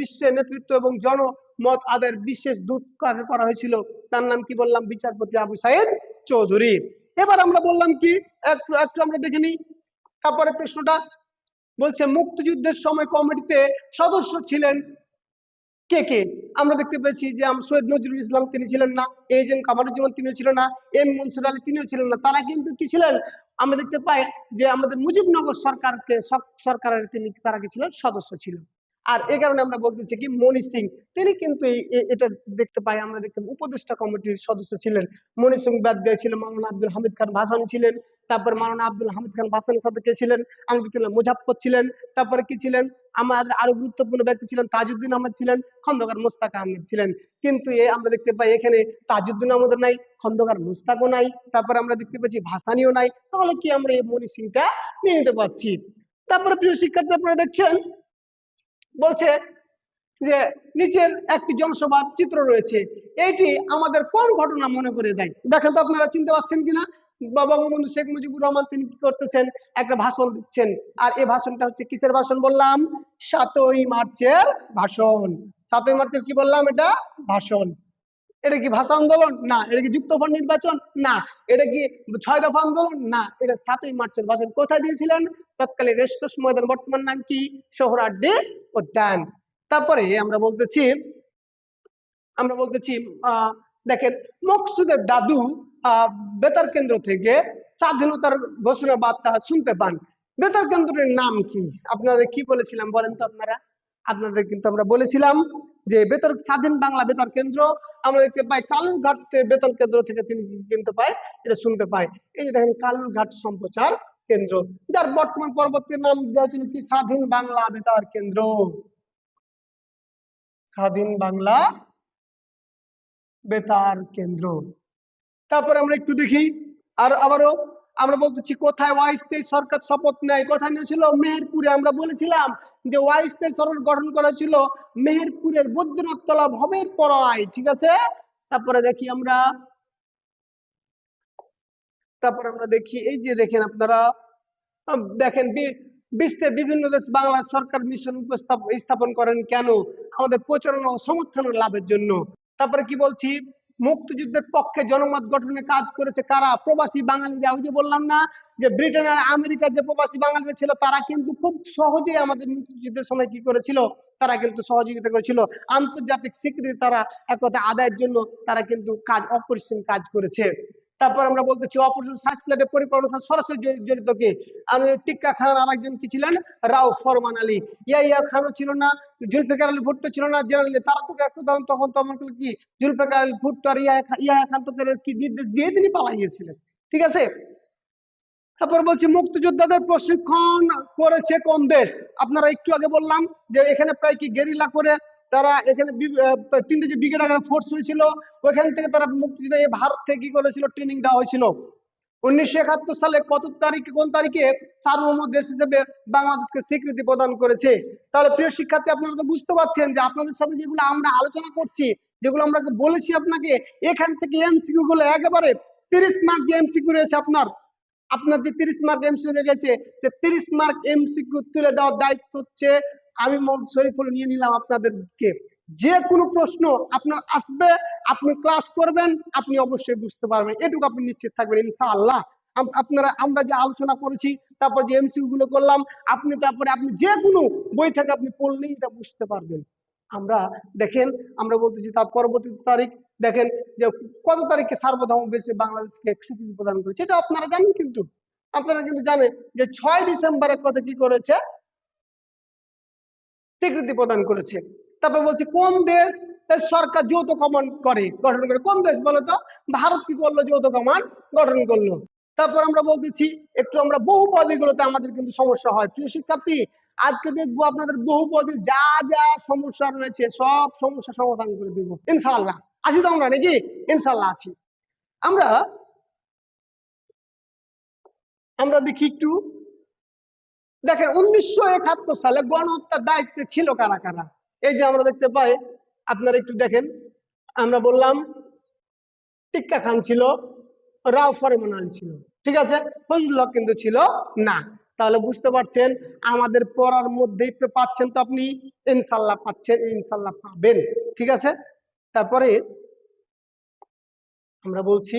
বিশ্বের নেতৃত্ব এবং জনমত আদায়ের বিশেষ দূত কাকে করা হয়েছিল? তার নাম কি বললাম? বিচারপতি আবু সাইদ চৌধুরী। এবার আমরা বললাম কি একটু একটু আমরা দেখে নিই। তারপরে প্রশ্নটা বলছে মুক্তিযুদ্ধের সময় কমিটিতে সদস্য ছিলেন কে কে? আমরা দেখতে পেয়েছি যে সৈয়দ নজরুল ইসলাম তিনি ছিলেন না, এইচ.এম. কামারুজ্জামান তিনিও ছিলেন না, এম মনসুর আলী তিনিও ছিলেন না। তারা কিন্তু কি ছিলেন? আমরা দেখতে পাই যে আমাদের মুজিবনগর সরকারের তারা কি ছিলেন? সদস্য ছিলেন। আর এই কারণে আমরা বলতেছি কি মনি সিং তিনি কিন্তু এটা দেখতে পাই, আমরা দেখতে উপদেষ্টা কমিটির সদস্য ছিলেন। মনি সিং বাদ দিয়ে ছিলেন মাওলানা আব্দুল হামিদ খান ভাসানী ছিলেন। তারপর মাওলানা আব্দুল হামিদ খান ভাসানীর সাথে কে ছিলেন? আমরা দেখতে মুজাফফর ছিলেন। তারপরে কি ছিলেন? আমাদের আরো গুরুত্বপূর্ণ ব্যক্তি ছিলেন তাজউদ্দিন আহমদ ছিলেন, খন্দকার মোস্তাক আহমেদ ছিলেন। কিন্তু আমরা দেখতে পাই এখানে তাজউদ্দিন আহমদ নাই, খন্দকার মোস্তাকও নাই, তারপরে আমরা দেখতে পাচ্ছি ভাসানীও নাই। তাহলে কি আমরা এই মনি সিংটা নিয়ে নিতে পারছি? তারপরে প্রিয় শিক্ষার্থী আপনারা দেখছেন বলছে যে নিচের একটি জনসভার চিত্র রয়েছে, এটি আমাদের কোন ঘটনা মনে করে দেয়? দেখেন তো আপনারা চিনতে পারছেন কিনা? বঙ্গবন্ধু শেখ মুজিবুর রহমান তিনি কি করতেছেন? একটা ভাষণ দিচ্ছেন। আর এই ভাষণটা হচ্ছে কিসের ভাষণ বললাম? 7 মার্চের ভাষণ। 7 মার্চের কি বললাম? এটা ভাষণ। এটা কি ভাষা আন্দোলন? না। এটা কি যুক্তফ্রন্ট নির্বাচন? না। এটা কি 6 দফা আন্দোলন? না। এটা 7 মার্চের ভাষণ। কোথায় দিয়েছিলেন? তৎকালীন রেসকোর্স ময়দান, বর্তমান নাম কি? সোহরাওয়ার্দী উদ্যান। তারপরে আমরা বলতেছি দেখেন মকসুদের দাদু বেতার কেন্দ্র থেকে স্বাধীনতার ঘোষণা বার্তা শুনতে পান। বেতার কেন্দ্রের নাম কি? আপনাদের কি বলেছিলাম বলেন তো আপনারা? আপনাদের কিন্তু আমরা বলেছিলাম যে স্বাধীন বাংলা বেতার কেন্দ্র। আমরা দেখতে পাই কালুরঘাট বেতার কেন্দ্র থেকে তিনি কিন্তু পাই এটা শুনতে পাই। এই যে দেখেন কালুরঘাট সম্প্রচার কেন্দ্র, যার বর্তমান পরবর্তী নাম দেওয়া ছিল কি? স্বাধীন বাংলা বেতার কেন্দ্র। স্বাধীন বাংলা বেতার কেন্দ্র। তারপরে আমরা একটু দেখি আর আবারও আমরা বলতেছি কোথায় অস্থায়ী সরকার শপথ নেয়? কোথায় নিয়েছিল? মেহেরপুরে। আমরা বলেছিলাম যে অস্থায়ী সরকার গঠন করা ছিল মেহেরপুরের বৈদ্যনাথ তলা ভবের পড়ায়। ঠিক আছে। তারপরে দেখি আমরা দেখি এই যে দেখেন আপনারা দেখেন বিশ্বের বিভিন্ন দেশ বাংলা সরকার মিশন স্থাপন করেন কেন? আমাদের প্রচারণা ও সমর্থন লাভের জন্য। তারপরে কি বলছি, মুক্তিযুদ্ধের পক্ষে জনমত গঠনে কাজ করেছে কারা? প্রবাসী বাঙালিরা। ওই যে বললাম না যে ব্রিটেন আর আমেরিকার যে প্রবাসী বাঙালিরা ছিল তারা কিন্তু খুব সহজেই আমাদের মুক্তিযুদ্ধের সময় কি করেছিল, তারা কিন্তু সহযোগিতা করেছিল। আন্তর্জাতিক স্বীকৃতি তারা একথা আদায়ের জন্য তারা কিন্তু অপরিসীম কাজ করেছে। তারপর আমরা বলতেছি অপারেশন সার্চলাইটের পরিকল্পনার সাথে সরাসরি জড়িত কে? আর টিক্কা খান, আর একজন কি ছিলেন, রাও ফরমান আলী। ইয়া খানও ছিল না, জুলফিকার আলী ভুট্টো ছিল না, জেনারেল তারা তো তখন তখন কি জুলফিকার আলী ভুট্টো আর ইয়া খান তো কি নির্দেশ দিয়ে তিনি পালাইয়েছিলেন। ঠিক আছে। তারপর বলছি মুক্তিযোদ্ধাদের প্রশিক্ষণ করেছে কোন দেশ? আপনারা একটু আগে বললাম যে এখানে প্রায় কি গেরিলা করে তারা এখানে 3টে যে ব্রিগেড ফোর্স হয়েছিল ওইখান থেকে তারা মুক্তিযোদ্ধা ভারত থেকে কি করেছিল, ট্রেনিং দেওয়া হয়েছিল। 1971 সালে কত তারিখে, কোন তারিখে সার্বভৌম দেশ হিসেবে বাংলাদেশকে স্বীকৃতি প্রদান করেছে? তাহলে প্রিয় শিক্ষার্থী, আপনারা তো বুঝতে পারছেন যে আপনাদের সাথে যেগুলো আমরা আলোচনা করছি, যেগুলো আমরা বলেছি আপনাকে, এখান থেকে এমসিকিউ গুলো একেবারে 30 মার্ক যে এমসিকিউ রয়েছে আপনার যে 30 মার্ক এমসিকিউ রয়েছে, সে 30 মার্ক এমসিকিউ তুলে দেওয়ার দায়িত্ব হচ্ছে আমি মোহাম্মদ শরীফুল নিয়ে নিলাম আপনাদেরকে। যে কোনো প্রশ্ন আপনার আসবে, আপনি ক্লাস করবেন, আপনি অবশ্যই বুঝতে পারবেন, এটুকু আপনি নিশ্চিত থাকবেন ইনশাআল্লাহ। আমরা যে আলোচনা করেছি, তারপর যে এমসিকিউ গুলো করলাম, তারপরে আপনি যে কোনো বই থেকে আপনি পড়লেই এটা বুঝতে পারবেন। আমরা দেখেন, আমরা বলতেছি তার পরবর্তী তারিখ দেখেন যে কত তারিখে সার্বভৌম দেশে বাংলাদেশকে স্বীকৃতি প্রদান করেছে, এটা আপনারা জানেন। কিন্তু আপনারা কিন্তু জানেন যে 6 ডিসেম্বরের কথা কি করেছে, স্বীকৃতি প্রদান করেছে। তারপর বলছি কোন দেশ সরকার যৌথ কমান্ড গঠন করে? কোন দেশ বলো তো? ভারত কি করলো, যৌথ কমান্ড গঠন করলো। তারপর আমরা বলতেছি একটু আমরা বহুপদী গুলোতে আমাদের কিন্তু সমস্যা হয়। প্রিয় শিক্ষার্থী, আজকে দেখবো আপনাদের বহুপদী যা যা সমস্যা রয়েছে সব সমস্যা সমাধান করে দেবো ইনশাআল্লাহ। আছি তো আমরা নাকি? ইনশাআল্লাহ আছি। আমরা দেখি একটু, দেখেন 1971 সালে গণহত্যার দায়িত্বে ছিল কারা কারা? এই যে আমরা দেখতে পাই, আপনারা একটু দেখেন, আমরা বললাম টিক্কা খান ছিল, রাও ফরমান আলী ছিল, ঠিক আছে, ফজলুল্লাহ কিন্তু ছিল না। তাহলে বুঝতে পারছেন আমাদের পড়ার মধ্যেই পাচ্ছেন তো আপনি, ইনশাল্লাহ পাচ্ছেন, ইনশাল্লাহ পাবেন। ঠিক আছে। তারপরে আমরা বলছি